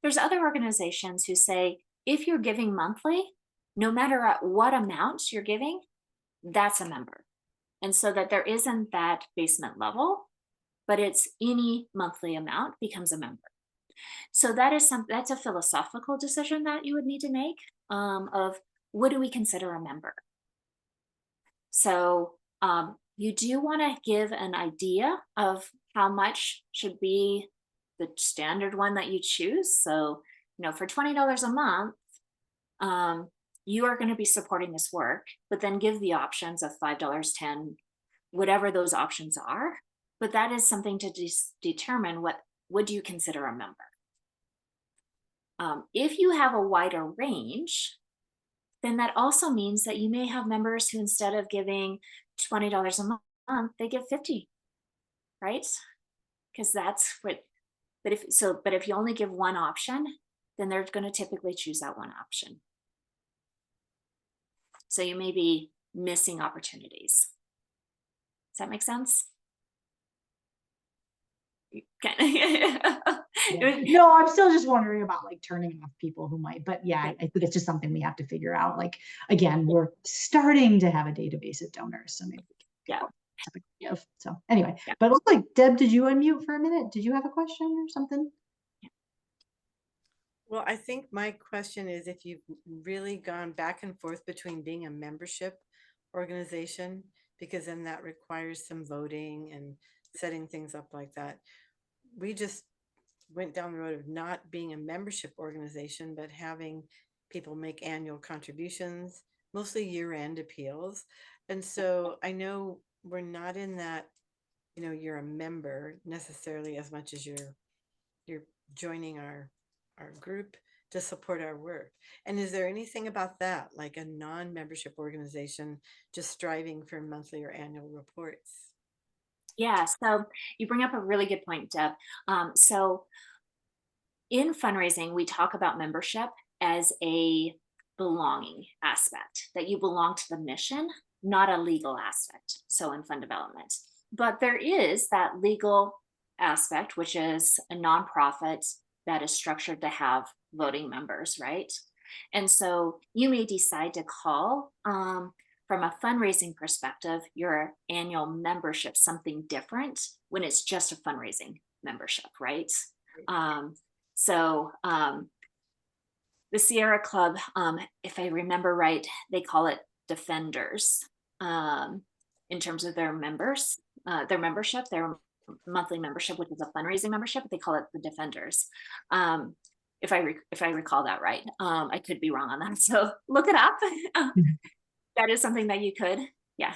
There's other organizations who say, if you're giving monthly, no matter at what amount you're giving, that's a member. And so that there isn't that basement level, but it's any monthly amount becomes a member. So that's a philosophical decision that you would need to make, of what do we consider a member? So you do want to give an idea of how much should be the standard one that you choose. So, for $20 a month, you are going to be supporting this work, but then give the options of $5, $10, whatever those options are. But that is something to determine what do you consider a member. If you have a wider range, then that also means that you may have members who, instead of giving $20 a month, they give $50, right? Because that's what. But if you only give one option, then they're going to typically choose that one option. So you may be missing opportunities. Does that make sense? No, I'm still just wondering about like turning off people who might, but yeah, I think it's just something we have to figure out. Like, again, we're starting to have a database of donors, so maybe so anyway, but it looks like, Deb, did you unmute for a minute? Did you have a question or something? Well, I think my question is, if you've really gone back and forth between being a membership organization, because then that requires some voting and setting things up like that. We just went down the road of not being a membership organization, but having people make annual contributions, mostly year-end appeals. And so I know we're not in that, you're a member necessarily as much as you're joining our group to support our work. And is there anything about that, like a non-membership organization just striving for monthly or annual reports? Yeah, so you bring up a really good point, Deb. So in fundraising, we talk about membership as a belonging aspect, that you belong to the mission, not a legal aspect. So in fund development, but there is that legal aspect, which is a nonprofit that is structured to have voting members, right? And so you may decide to call, from a fundraising perspective, your annual membership something different when it's just a fundraising membership, right? The Sierra Club, if I remember right, they call it Defenders in terms of their members, their membership, their monthly membership, which is a fundraising membership. They call it the Defenders. If I recall that right, I could be wrong on that. So look it up. That is something that you could, yeah.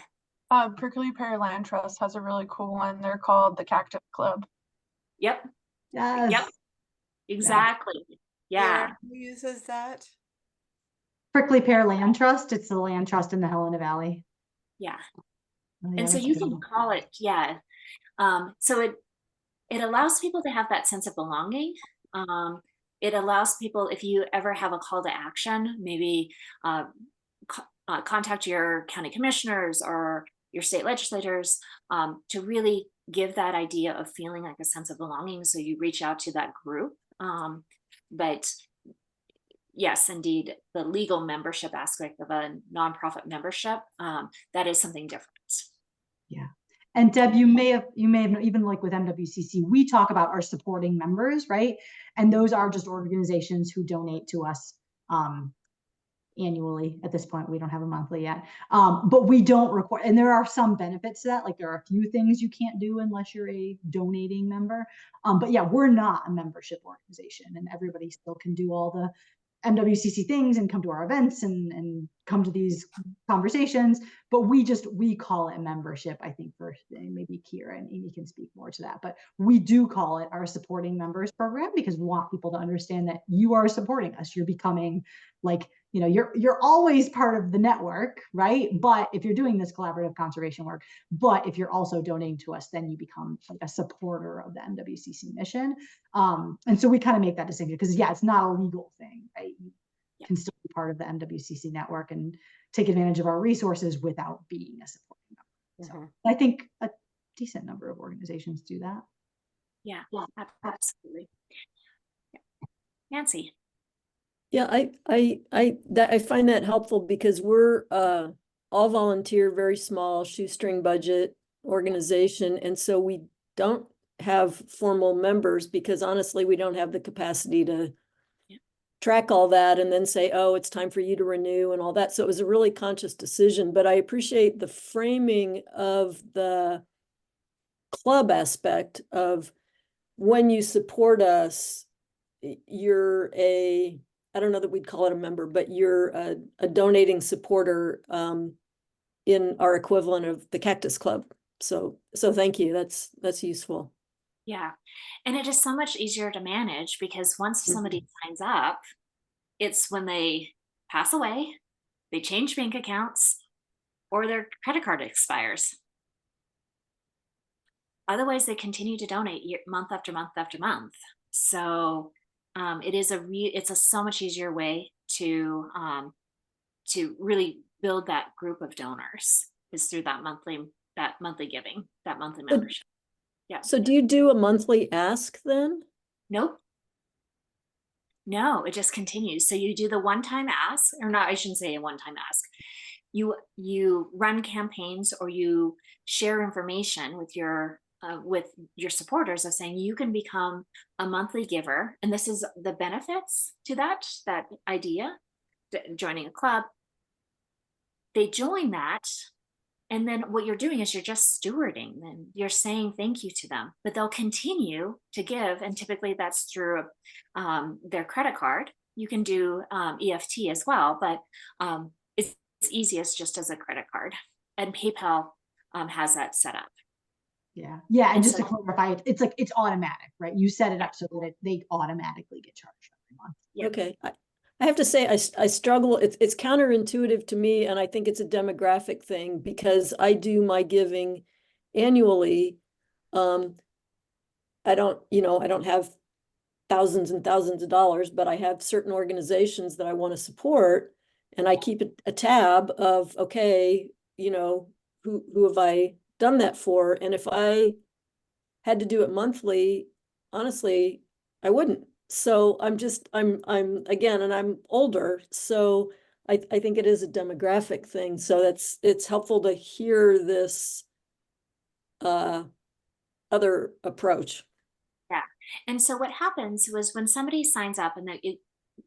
Prickly Pear Land Trust has a really cool one. They're called the Cactus Club. Yep. Yes. Yep. Exactly. Yeah. Who uses that? Prickly Pear Land Trust. It's the land trust in the Helena Valley. Yeah. Oh, yeah, And so that's a you good can one. call it, yeah. So it allows people to have that sense of belonging. It allows people, if you ever have a call to action, maybe contact your county commissioners or your state legislators, to really give that idea of feeling like a sense of belonging. So you reach out to that group. But yes, indeed, the legal membership aspect of a nonprofit membership, that is something different. Yeah. And Deb, you may have even like with MWCC, we talk about our supporting members, right? And those are just organizations who donate to us annually. At this point, we don't have a monthly yet, but we don't require, and there are some benefits to that. Like there are a few things you can't do unless you're a donating member. But yeah, we're not a membership organization, and everybody still can do all the MWCC things and come to our events and come to these conversations, but we call it membership. I think for maybe Kira and Amy can speak more to that, but we do call it our supporting members program because we want people to understand that you are supporting us. You're becoming like, you know, you're always part of the network, right? But if you're doing this collaborative conservation work, but if you're also donating to us, then you become like a supporter of the MWCC mission. And so we kind of make that distinction because yeah, it's not a legal thing, right? You can still be part of the MWCC network and take advantage of our resources without being a supporting member. So I think a decent number of organizations do that. Yeah, absolutely. Yeah. Nancy. Yeah, I find that helpful because we're all volunteer, very small shoestring budget organization, and so we don't have formal members because honestly, we don't have the capacity to track all that and then say, oh, it's time for you to renew and all that. So it was a really conscious decision, but I appreciate the framing of the club aspect of when you support us, you're I don't know that we'd call it a member, but you're a donating supporter in our equivalent of the Cactus Club. So thank you. That's useful. Yeah. And it is so much easier to manage because once somebody signs up, it's when they pass away, they change bank accounts, or their credit card expires. Otherwise, they continue to donate month after month after month. So it's a so much easier way to really build that group of donors is through that monthly giving, that monthly membership. Yeah. So do you do a monthly ask then? Nope. No, it just continues. So you do the one-time ask, or not, I shouldn't say a one-time ask. You run campaigns or you share information with your supporters of saying you can become a monthly giver, and this is the benefits to that idea, joining a club. They join that, and then what you're doing is you're just stewarding them. You're saying thank you to them, but they'll continue to give, and typically that's through their credit card. You can do EFT as well, but it's easiest just as a credit card, and PayPal has that set up. Yeah, and just to clarify, it's like it's automatic, right? You set it up so that they automatically get charged every month. Yep. Okay. I have to say, I struggle. It's counterintuitive to me, and I think it's a demographic thing because I do my giving annually. I don't have thousands and thousands of dollars, but I have certain organizations that I want to support, and I keep a tab of, okay, who have I done that for? And if I had to do it monthly, honestly, I wouldn't. So I'm again, and I'm older, so I think it is a demographic thing. So it's helpful to hear this other approach. Yeah. And so what happens was when somebody signs up, and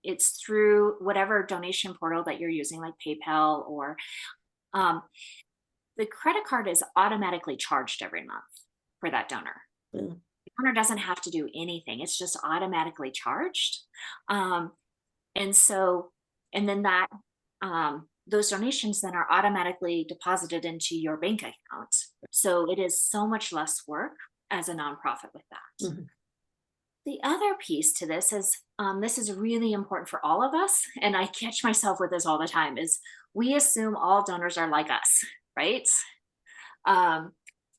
it's through whatever donation portal that you're using, like PayPal, or the credit card is automatically charged every month for that donor. Yeah. The donor doesn't have to do anything. It's just automatically charged. And then that those donations then are automatically deposited into your bank account. So it is so much less work as a nonprofit with that. Mm-hmm. The other piece to this is really important for all of us, and I catch myself with this all the time, is we assume all donors are like us. right?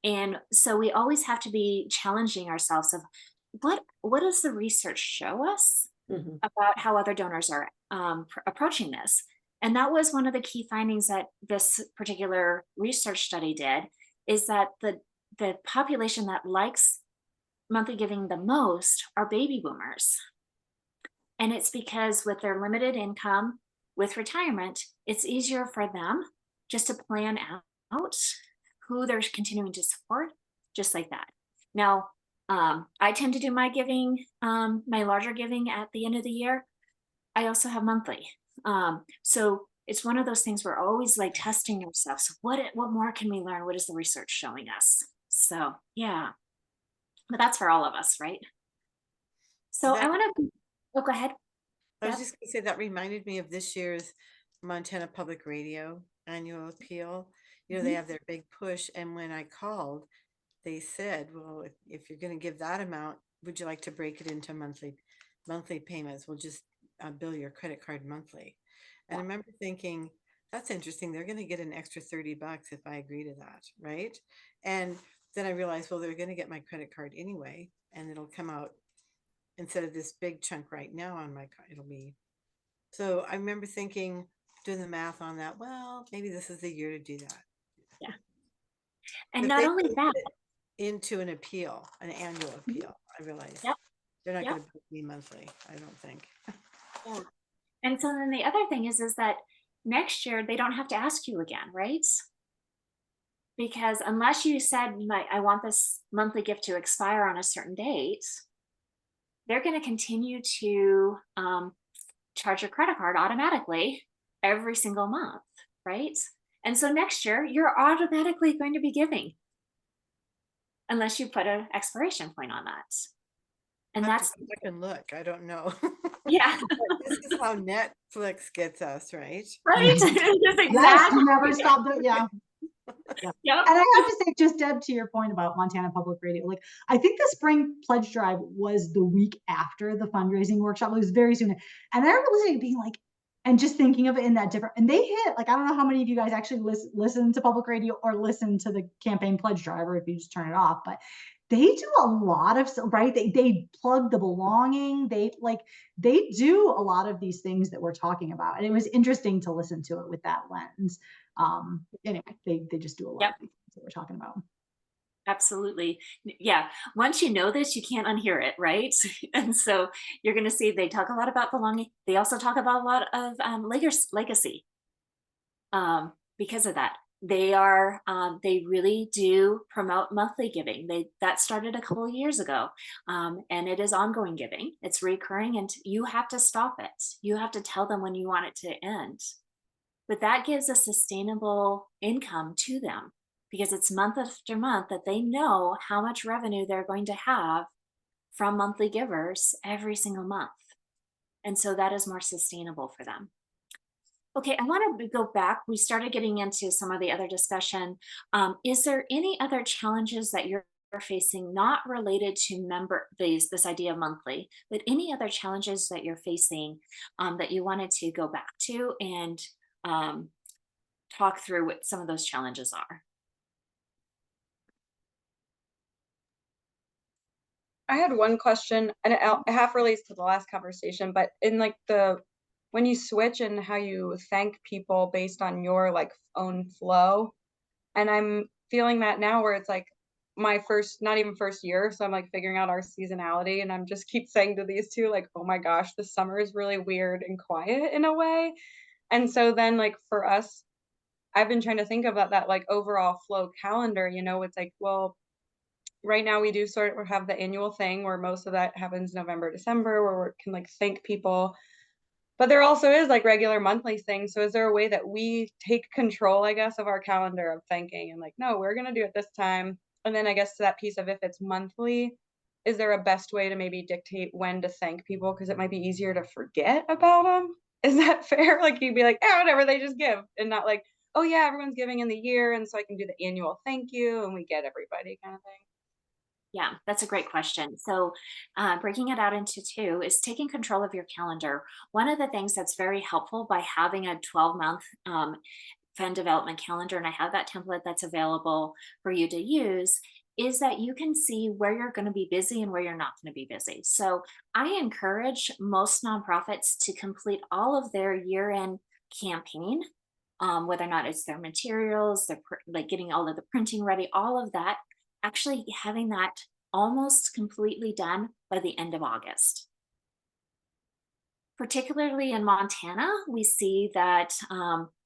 And so we always have to be challenging ourselves of what does the research show us Mhm. about how other donors are approaching this. And that was one of the key findings that this particular research study did, is that the population that likes monthly giving the most are baby boomers. And it's because with their limited income, with retirement, it's easier for them just to plan out who they're continuing to support, just like that. Now, I tend to do my giving, my larger giving at the end of the year. I also have monthly. So it's one of those things we're always like testing ourselves. What more can we learn? What is the research showing us? So yeah, but that's for all of us, right? So I That, want to, oh, go ahead. I was Deb. just gonna say that reminded me of this year's Montana Public Radio annual appeal. You know, they have their big push, and when I called, they said, well, if you're gonna give that amount, would you like to break it into monthly payments? We'll just bill your credit card monthly. And I remember thinking, that's interesting. They're gonna get an extra $30 if I agree to that, right? And then I realized, well, they're gonna get my credit card anyway, and it'll come out instead of this big chunk right now on my card, it'll be. So I remember thinking, doing the math on that, well, maybe this is the year to do that. Yeah. And But not they only put that, it into an appeal, an annual appeal, I realized. Yep. They're not Yep. gonna book me monthly, I don't think. yeah. And so then the other thing is that next year they don't have to ask you again, right? Because unless you said, I want this monthly gift to expire on a certain date, they're going to continue to charge your credit card automatically every single month, right? And so next year you're automatically going to be giving unless you put an expiration point on that. And I have that's, to go back and look, I don't know. yeah, But this is how Netflix gets us, right? right? Just Yes, exactly. you never stop doing, yeah. Yep. And I have to say, just Deb, to your point about Montana Public Radio, like I think the spring pledge drive was the week after the fundraising workshop. It was very soon. And I remember listening, being like, and just thinking of it in that different, and they hit, like, I don't know how many of you guys actually listen to public radio or listen to the campaign pledge drive, or if you just turn it off, but they do a lot of, right? They plug the belonging. They do a lot of these things that we're talking about. And it was interesting to listen to it with that lens. Anyway, they just do a lot Yep. of things that we're talking about. Absolutely. Yeah. Once you know this, you can't unhear it, right? And so you're going to see they talk a lot about belonging. They also talk about a lot of legacy. Because of that, they really do promote monthly giving. That started a couple of years ago, and it is ongoing giving. It's recurring, and you have to stop it. You have to tell them when you want it to end. But that gives a sustainable income to them, because it's month after month that they know how much revenue they're going to have from monthly givers every single month. And so that is more sustainable for them. Okay, I want to go back. We started getting into some of the other discussion. Is there any other challenges that you're facing, not related to this idea of monthly, but any other challenges that you're facing that you wanted to go back to and talk through what some of those challenges are? I had one question, and it half relates to the last conversation, but in like when you switch and how you thank people based on your like own flow, and I'm feeling that now where it's like my not even first year, so I'm like figuring out our seasonality, and I'm just keep saying to these two like, oh my gosh, the summer is really weird and quiet in a way. And so then like for us, I've been trying to think about that like overall flow calendar, it's like, well, right now we do sort of have the annual thing where most of that happens November, December, where we can like thank people. But there also is like regular monthly things. So is there a way that we take control, I guess, of our calendar of thanking and like, no, we're going to do it this time. And then I guess to that piece of if it's monthly, is there a best way to maybe dictate when to thank people? Because it might be easier to forget about them. Is that fair? Like you'd be like, oh, whatever, they just give, and not like, oh yeah, everyone's giving in the year. And so I can do the annual thank you and we get everybody kind of thing. Yeah, that's a great question. So breaking it out into two is taking control of your calendar. One of the things that's very helpful by having a 12-month fund development calendar, and I have that template that's available for you to use, is that you can see where you're going to be busy and where you're not going to be busy. So I encourage most nonprofits to complete all of their year-end campaign, whether or not it's their materials, their like getting all of the printing ready, all of that, actually having that almost completely done by the end of August. Particularly in Montana, we see that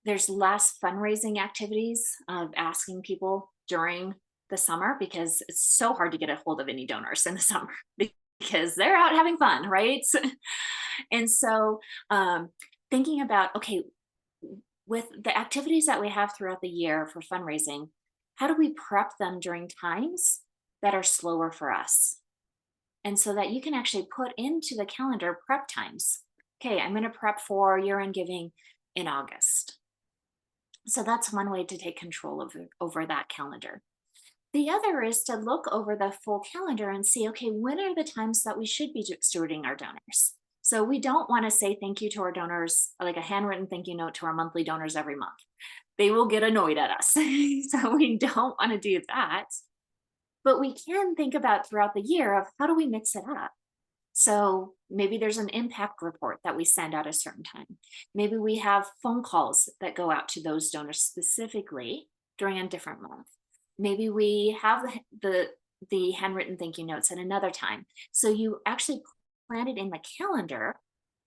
there's less fundraising activities of asking people during the summer, because it's so hard to get a hold of any donors in the summer because they're out having fun, right? And so thinking about, okay, with the activities that we have throughout the year for fundraising, how do we prep them during times that are slower for us? And so that you can actually put into the calendar prep times. Okay, I'm going to prep for year-end giving in August. So that's one way to take control over that calendar. The other is to look over the full calendar and see, okay, when are the times that we should be stewarding our donors? So we don't want to say thank you to our donors, like a handwritten thank you note to our monthly donors every month. They will get annoyed at us. So we don't want to do that. But we can think about throughout the year of how do we mix it up? So maybe there's an impact report that we send out at a certain time. Maybe we have phone calls that go out to those donors specifically during a different month. Maybe we have the handwritten thank you notes at another time. So you actually plan it in the calendar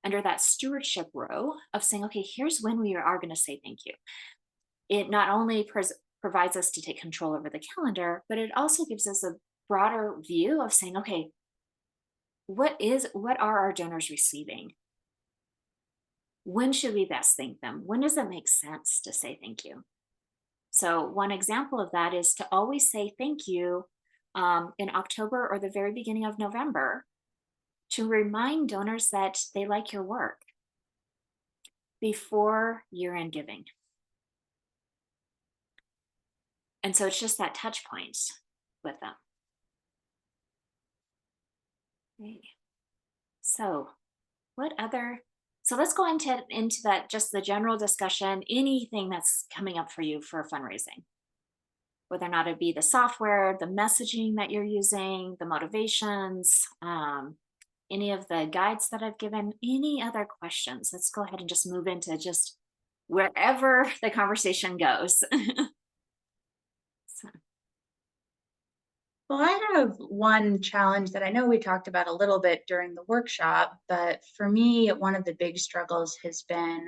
under that stewardship row of saying, okay, here's when we are going to say thank you. It not only provides us to take control over the calendar, but it also gives us a broader view of saying, okay, what are our donors receiving? When should we best thank them? When does it make sense to say thank you? So one example of that is to always say thank you in October or the very beginning of November to remind donors that they like your work before year-end giving. And so it's just that touch point with them. Okay. So let's go into that, just the general discussion, anything that's coming up for you for fundraising, whether or not it be the software, the messaging that you're using, the motivations, any of the guides that I've given, any other questions. Let's go ahead and just move into just wherever the conversation goes. Well, I have one challenge that I know we talked about a little bit during the workshop, but for me, one of the big struggles has been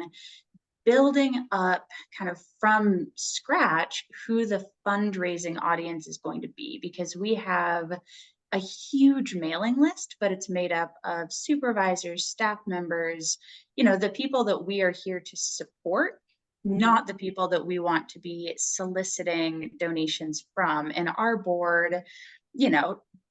building up kind of from scratch who the fundraising audience is going to be, because we have a huge mailing list, but it's made up of supervisors, staff members, the people that we are here to support, not the people that we want to be soliciting donations from. And our board,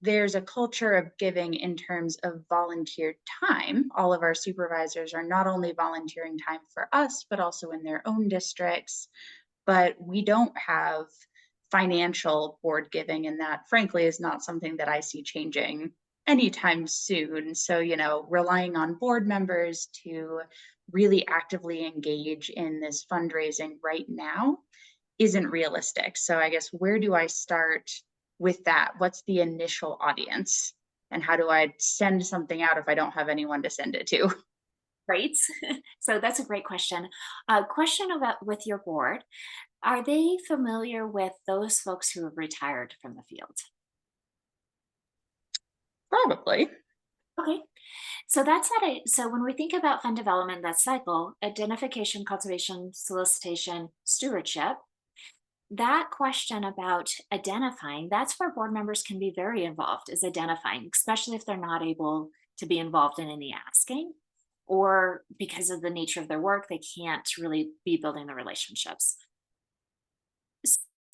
there's a culture of giving in terms of volunteer time. All of our supervisors are not only volunteering time for us, but also in their own districts. But we don't have financial board giving, and that frankly is not something that I see changing anytime soon. So, relying on board members to really actively engage in this fundraising right now isn't realistic. So I guess, where do I start with that? What's the initial audience? And how do I send something out if I don't have anyone to send it to? Right. So that's a great question. Question about with your board. Are they familiar with those folks who have retired from the field? Probably. Okay. So that's not so when we think about fund development, that cycle, identification, cultivation, solicitation, stewardship, that question about identifying, that's where board members can be very involved, is identifying, especially if they're not able to be involved in any asking, or because of the nature of their work, they can't really be building the relationships.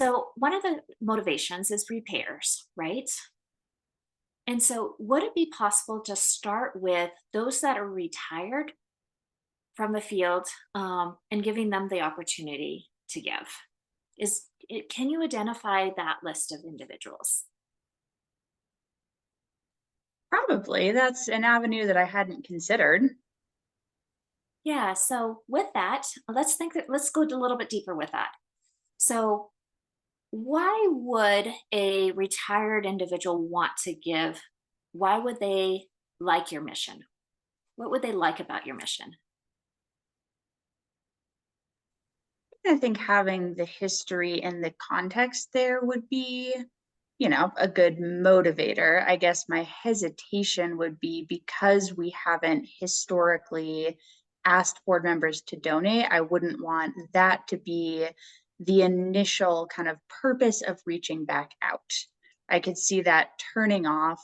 So one of the motivations is repairs, right? And so would it be possible to start with those that are retired from the field and giving them the opportunity to give? Can you identify that list of individuals? Probably. That's an avenue that I hadn't considered. Yeah, so with that, let's go a little bit deeper with that. So why would a retired individual want to give? Why would they like your mission? What would they like about your mission? I think having the history and the context there would be, a good motivator. I guess my hesitation would be because we haven't historically asked board members to donate, I wouldn't want that to be the initial kind of purpose of reaching back out. I could see that turning off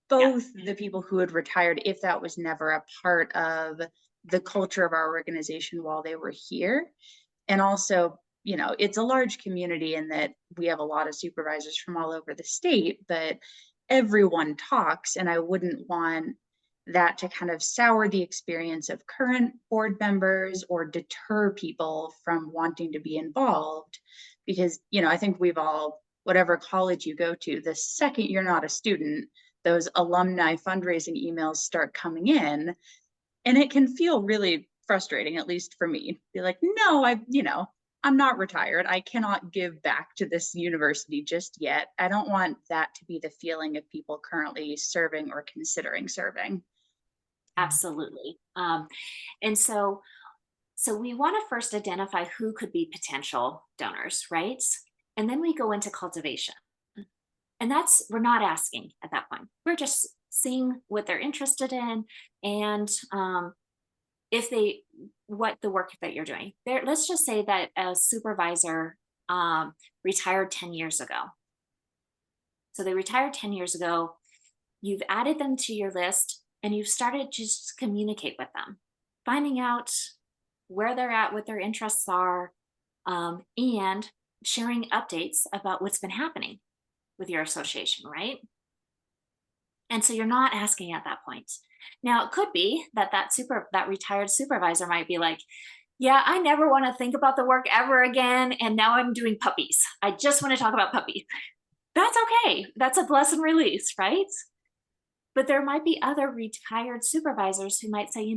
both the people who had retired if that was never a part of the culture of our organization while they were here. And also, it's a large community in that we have a lot of supervisors from all over the state, but everyone talks, and I wouldn't want that to kind of sour the experience of current board members or deter people from wanting to be involved. Because, I think we've all, whatever college you go to, the second you're not a student, those alumni fundraising emails start coming in, and it can feel really frustrating, at least for me. Be like, no, I'm not retired. I cannot give back to this university just yet. I don't want that to be the feeling of people currently serving or considering serving. Absolutely. And so we want to first identify who could be potential donors, right? And then we go into cultivation. And we're not asking at that point. We're just seeing what they're interested in and what the work that you're doing. Let's just say that a supervisor retired 10 years ago. So they retired 10 years ago. You've added them to your list and you've started to just communicate with them, finding out where they're at, what their interests are, and sharing updates about what's been happening with your association, right? And so you're not asking at that point. Now, it could be that that retired supervisor might be like, yeah, I never want to think about the work ever again. And now I'm doing puppies. I just want to talk about puppies. That's okay. That's a bless and release, right? But there might be other retired supervisors who might say,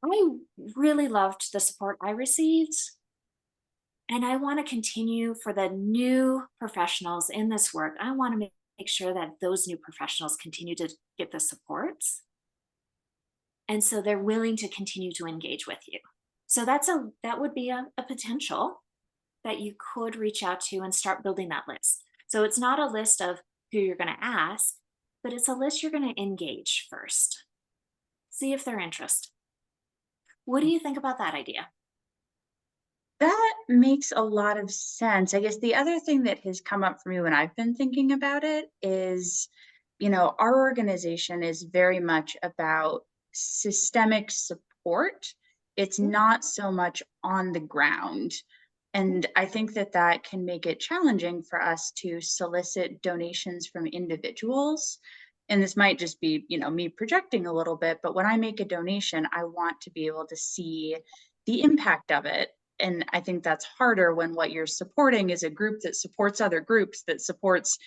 I really loved the support I received. And I want to continue for the new professionals in this work. I want to make sure that those new professionals continue to get the support. And so they're willing to continue to engage with you. So that would be a potential that you could reach out to and start building that list. So it's not a list of who you're going to ask, but it's a list you're going to engage first. See if they're interested. What do you think about that idea? That makes a lot of sense. I guess the other thing that has come up for me when I've been thinking about it is, our organization is very much about systemic support. It's not so much on the ground. And I think that can make it challenging for us to solicit donations from individuals. And this might just be, me projecting a little bit, but when I make a donation, I want to be able to see the impact of it. And I think that's harder when what you're supporting is a group that supports other groups that supports,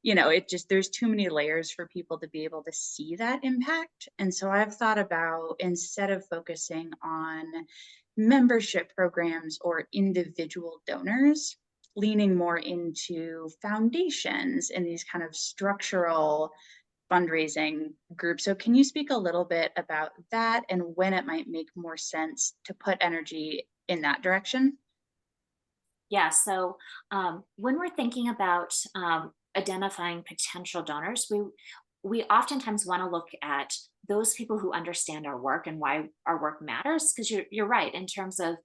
there's too many layers for people to be able to see that impact. And so I've thought about, instead of focusing on membership programs or individual donors, leaning more into foundations and these kind of structural fundraising groups. So can you speak a little bit about that and when it might make more sense to put energy in that direction? Yeah, so when we're thinking about identifying potential donors, we oftentimes want to look at those people who understand our work and why our work matters, because you're right, in terms of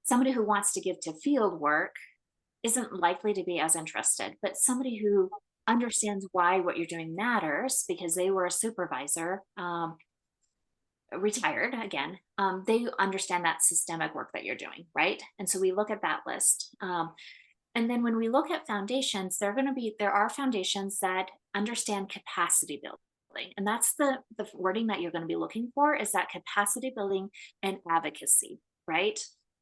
somebody who wants to give to field work isn't likely to be as interested, but somebody who understands why what you're doing matters because they were a supervisor, retired again, they understand that systemic work that you're doing, right? And so we look at that list. And then when we look at foundations, there are foundations that understand capacity building. And that's the wording that you're going to be looking for, is that capacity building and advocacy, right?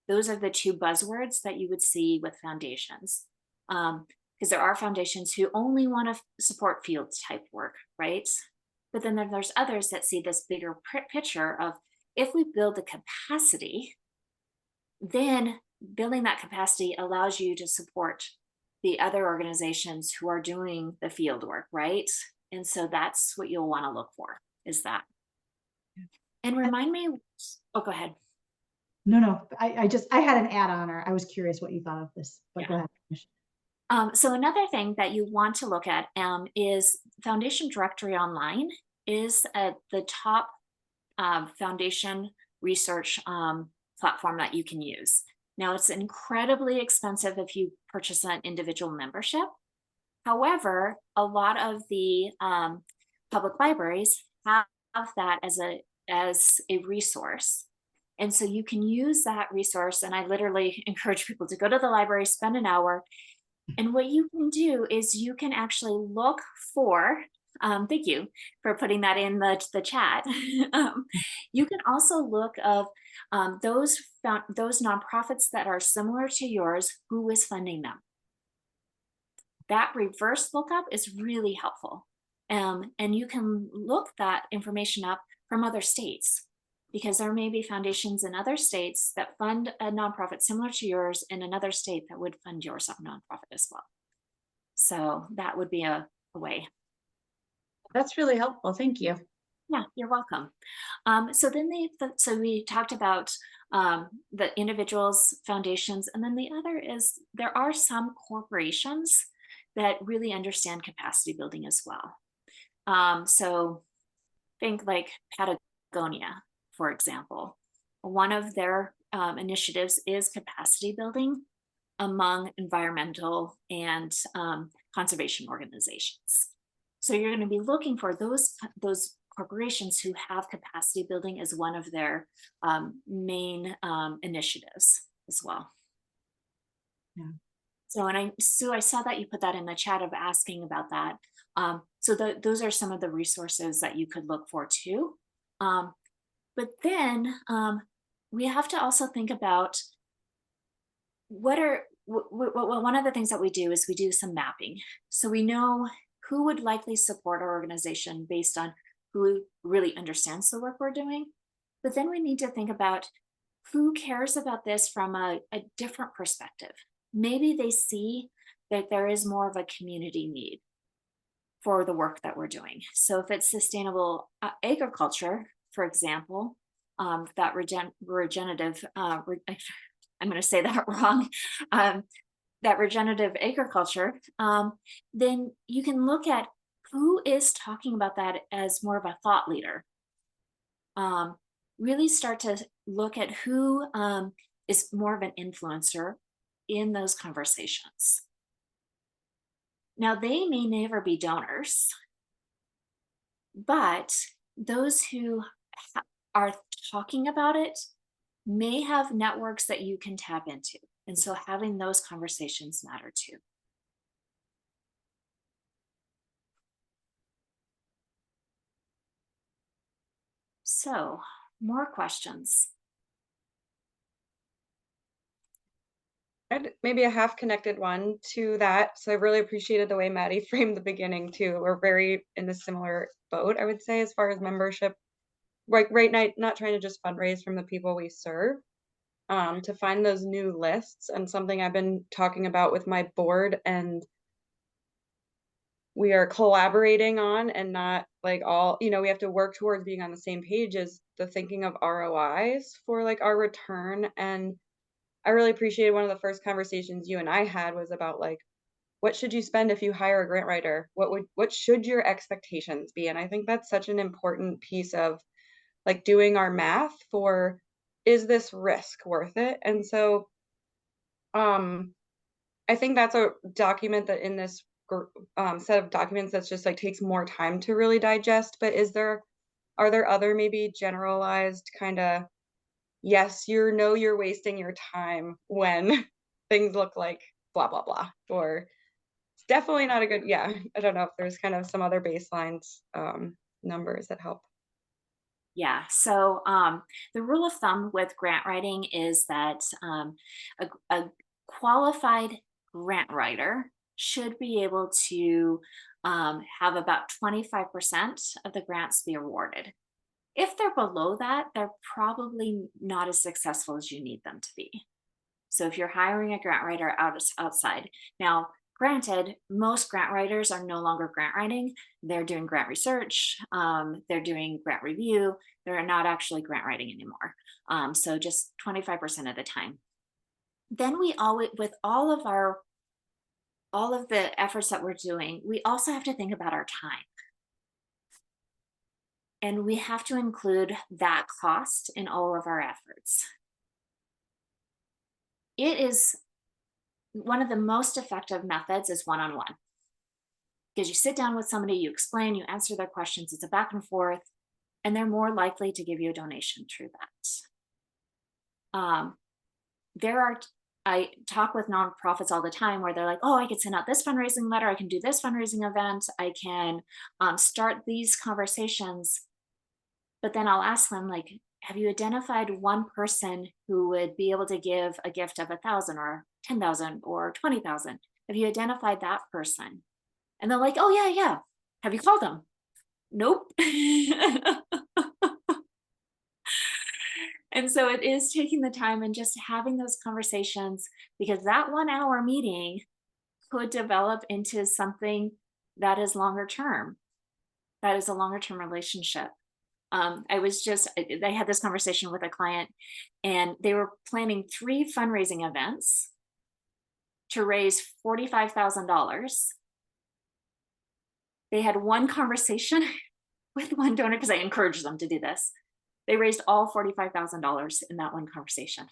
Those are the two buzzwords that you would see with foundations. Because there are foundations who only want to support field type work, right? But then there's others that see this bigger picture of if we build the capacity, then building that capacity allows you to support the other organizations who are doing the field work, right? And so that's what you'll want to look for, is that. And remind me, oh, go ahead. No, I had an add-on, or I was curious what you thought of this, but go ahead. So another thing that you want to look at is Foundation Directory Online is the top foundation research platform that you can use. Now, it's incredibly expensive if you purchase an individual membership. However, a lot of the public libraries have that as a resource. And so you can use that resource. And I literally encourage people to go to the library, spend an hour. And what you can do is you can actually look for, thank you for putting that in the chat. You can also look of those nonprofits that are similar to yours, who is funding them. That reverse lookup is really helpful. And you can look that information up from other states, because there may be foundations in other states that fund a nonprofit similar to yours in another state that would fund your nonprofit as well. So that would be a way. That's really helpful. Thank you. Yeah, you're welcome. So we talked about the individuals, foundations, and then the other is there are some corporations that really understand capacity building as well. So think like Patagonia, for example. One of their initiatives is capacity building among environmental and conservation organizations. So you're going to be looking for those corporations who have capacity building as one of their main initiatives as well. Yeah. So, Sue, I saw that you put that in the chat of asking about that. So those are some of the resources that you could look for too. But then we have to also think about one of the things that we do is we do some mapping. So we know who would likely support our organization based on who really understands the work we're doing. But then we need to think about who cares about this from a different perspective. Maybe they see that there is more of a community need for the work that we're doing. So if it's sustainable agriculture, for example, that regenerative, I'm going to say that wrong, that regenerative agriculture, then you can look at who is talking about that as more of a thought leader. Really start to look at who is more of an influencer in those conversations. Now, they may never be donors, but those who are talking about it may have networks that you can tap into. And so having those conversations matter too. So, more questions? And maybe a half connected one to that. So I really appreciated the way Maddie framed the beginning too. We're very in a similar boat, I would say, as far as membership. Like right now, not trying to just fundraise from the people we serve, to find those new lists, and something I've been talking about with my board and we are collaborating on, and not like all, we have to work towards being on the same page, as the thinking of ROIs for like our return. And I really appreciated one of the first conversations you and I had was about like, what should you spend if you hire a grant writer? What should your expectations be? And I think that's such an important piece of like doing our math for, is this risk worth it? And so I think that's a document that in this set of documents that's just like takes more time to really digest. But are there other maybe generalized kind of, yes, you're wasting your time when things look like blah, blah, blah, or it's definitely not a good, I don't know if there's kind of some other baselines, numbers that help. Yeah, so the rule of thumb with grant writing is that a qualified grant writer should be able to have about 25% of the grants be awarded. If they're below that, they're probably not as successful as you need them to be. So if you're hiring a grant writer outside, now granted, most grant writers are no longer grant writing. They're doing grant research. They're doing grant review. They're not actually grant writing anymore. So just 25% of the time. Then we always, with all of the efforts that we're doing, we also have to think about our time. And we have to include that cost in all of our efforts. It is one of the most effective methods is one-on-one. Because you sit down with somebody, you explain, you answer their questions, it's a back and forth, and they're more likely to give you a donation through that. I talk with nonprofits all the time where they're like, oh, I could send out this fundraising letter, I can do this fundraising event, I can start these conversations. But then I'll ask them, like, have you identified one person who would be able to give a gift of 1,000 or 10,000 or 20,000? Have you identified that person? And they're like, oh yeah. Have you called them? Nope. And so it is taking the time and just having those conversations, because that 1 hour meeting could develop into something that is longer term. That is a longer term relationship. I had this conversation with a client, and they were planning 3 fundraising events to raise $45,000. They had one conversation with one donor, because I encouraged them to do this. They raised all $45,000 in that one conversation.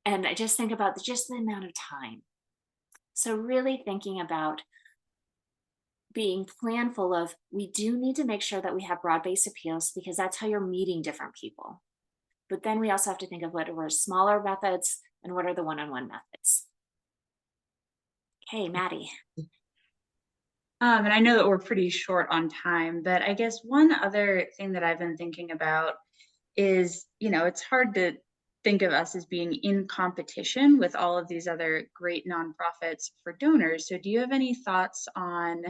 And I just think about just the amount of time. So really thinking about being planful of, we do need to make sure that we have broad-based appeals, because that's how you're meeting different people. But then we also have to think of what are smaller methods and what are the one-on-one methods. Okay, Maddie. And I know that we're pretty short on time, but I guess one other thing that I've been thinking about is, it's hard to think of us as being in competition with all of these other great nonprofits for donors. So do you have any thoughts on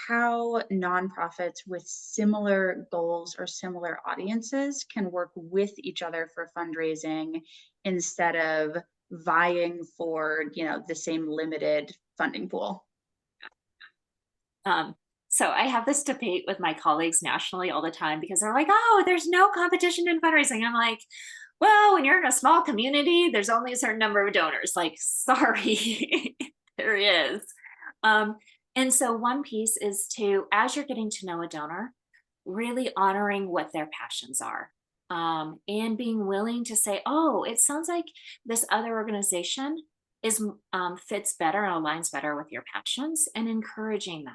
how nonprofits with similar goals or similar audiences can work with each other for fundraising instead of vying for, the same limited funding pool? So I have this debate with my colleagues nationally all the time, because they're like, oh, there's no competition in fundraising. I'm like, well, when you're in a small community, there's only a certain number of donors. Like, sorry, there is. And so one piece is to, as you're getting to know a donor, really honoring what their passions are, and being willing to say, oh, it sounds like this other organization fits better and aligns better with your passions, and encouraging that.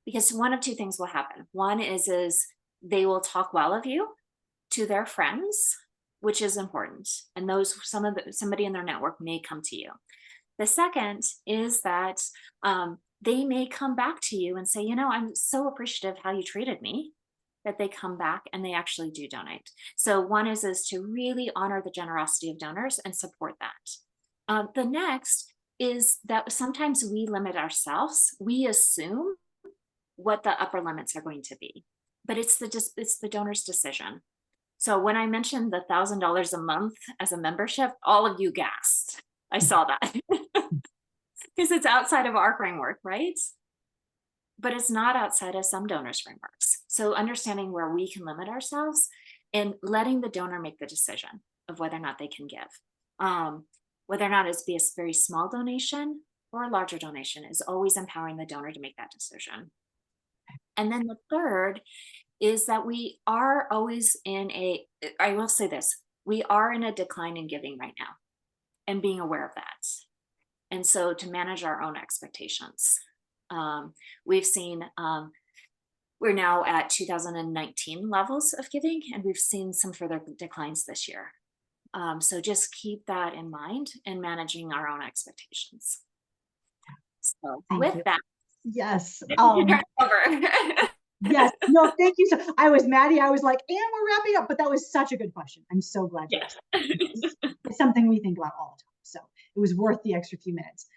Because one of 2 things will happen. One is they will talk well of you to their friends, which is important. And somebody in their network may come to you. The second is that they may come back to you and say, I'm so appreciative how you treated me, that they come back and they actually do donate. So one is to really honor the generosity of donors and support that. The next is that sometimes we limit ourselves. We assume what the upper limits are going to be, but it's the donor's decision. So when I mentioned the $1,000 a month as a membership, all of you gasped. I saw that because it's outside of our framework, right? But it's not outside of some donors' frameworks. So understanding where we can limit ourselves and letting the donor make the decision of whether or not they can give. Whether or not it's be a very small donation or a larger donation is always empowering the donor to make that decision. And then the third is that we are always I will say this, we are in a decline in giving right now, and being aware of that. And so to manage our own expectations. We've seen, we're now at 2019 levels of giving, and we've seen some further declines this year. So just keep that in mind in managing our own expectations. So with that. Yes. Turn it over. Yes. No, thank you. So I was Maddie. I was like, and we're wrapping up, but that was such a good question. I'm so glad. Yes. It's something we think about all the time. So it was worth the extra few minutes.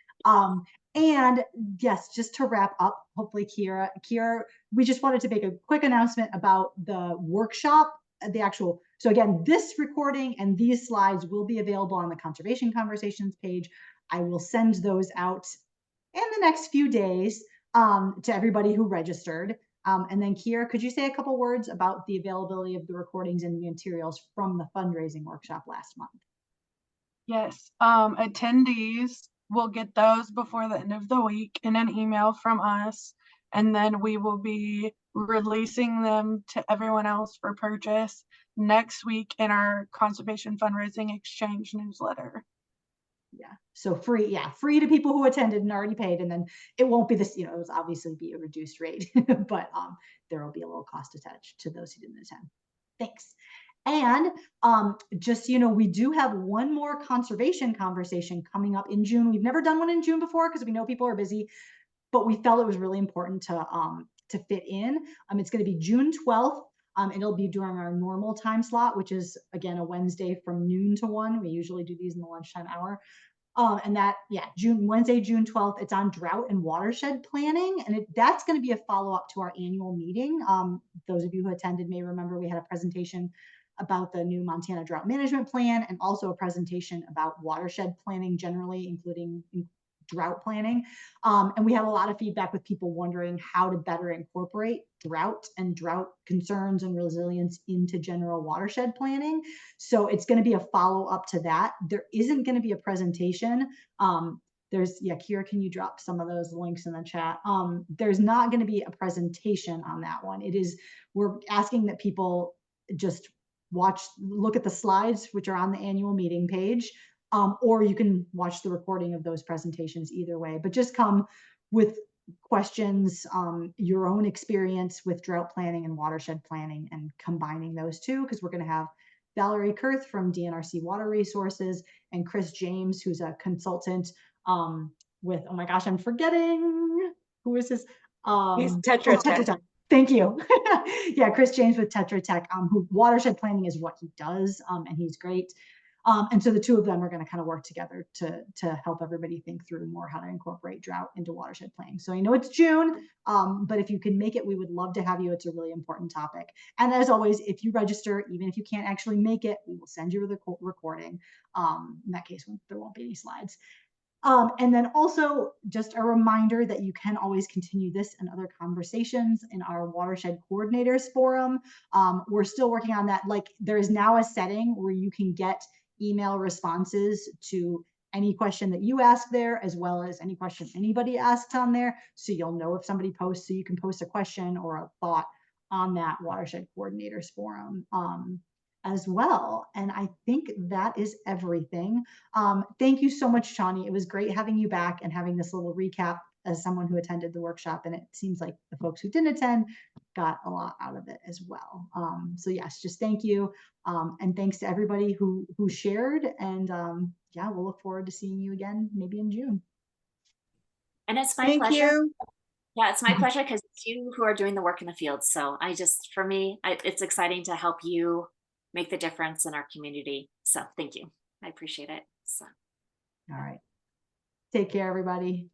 And yes, just to wrap up, hopefully Kira, we just wanted to make a quick announcement about the workshop, the actual, so again, this recording and these slides will be available on the Conservation Conversations page. I will send those out in the next few days to everybody who registered. And then Kira, could you say a couple words about the availability of the recordings and the materials from the fundraising workshop last month? Yes, attendees will get those before the end of the week in an email from us, and then we will be releasing them to everyone else for purchase next week in our Conservation Fundraising Exchange newsletter. Yeah, so free, yeah, free to people who attended and already paid, and then it won't be this, it will obviously be a reduced rate, but there will be a little cost attached to those who didn't attend. Thanks. And just, we do have one more conservation conversation coming up in June. We've never done one in June before because we know people are busy, but we felt it was really important to fit in. It's going to be June 12th. It'll be during our normal time slot, which is again a Wednesday from noon to 1. We usually do these in the lunchtime hour. And that, yeah, Wednesday, June 12th, it's on drought and watershed planning. And that's going to be a follow-up to our annual meeting. Those of you who attended may remember we had a presentation about the new Montana Drought Management Plan, and also a presentation about watershed planning generally, including drought planning. And we had a lot of feedback with people wondering how to better incorporate drought and drought concerns and resilience into general watershed planning. So it's going to be a follow-up to that. There isn't going to be a presentation. Kira, can you drop some of those links in the chat? There's not going to be a presentation on that one. We're asking that people just look at the slides, which are on the annual meeting page. Or you can watch the recording of those presentations either way, but just come with questions, your own experience with drought planning and watershed planning, and combining those two, because we're going to have Valerie Kurth from DNRC Water Resources and Chris James, who's a consultant with, oh my gosh, I'm forgetting, who is his? He's Tetra Tech. Tetra Tech. Thank you. Yeah, Chris James with Tetra Tech, who watershed planning is what he does, and he's great. And so the two of them are going to kind of work together to help everybody think through more how to incorporate drought into watershed planning. So I know it's June, but if you can make it, we would love to have you. It's a really important topic. And as always, if you register, even if you can't actually make it, we will send you the recording. In that case, there won't be any slides. And then also just a reminder that you can always continue this and other conversations in our Watershed Coordinators Forum. We're still working on that. Like, there is now a setting where you can get email responses to any question that you ask there, as well as any question anybody asks on there. So you'll know if somebody posts, so you can post a question or a thought on that Watershed Coordinators Forum as well. And I think that is everything. Thank you so much, Chany. It was great having you back and having this little recap as someone who attended the workshop. And it seems like the folks who didn't attend got a lot out of it as well. So yes, just thank you. And thanks to everybody who shared. And yeah, we'll look forward to seeing you again, maybe in June. And it's my Thank pleasure. you. Yeah, it's my pleasure, because it's you who are doing the work in the field. So for me, it's exciting to help you make the difference in our community. So thank you. I appreciate it. So. All right. Take care, everybody.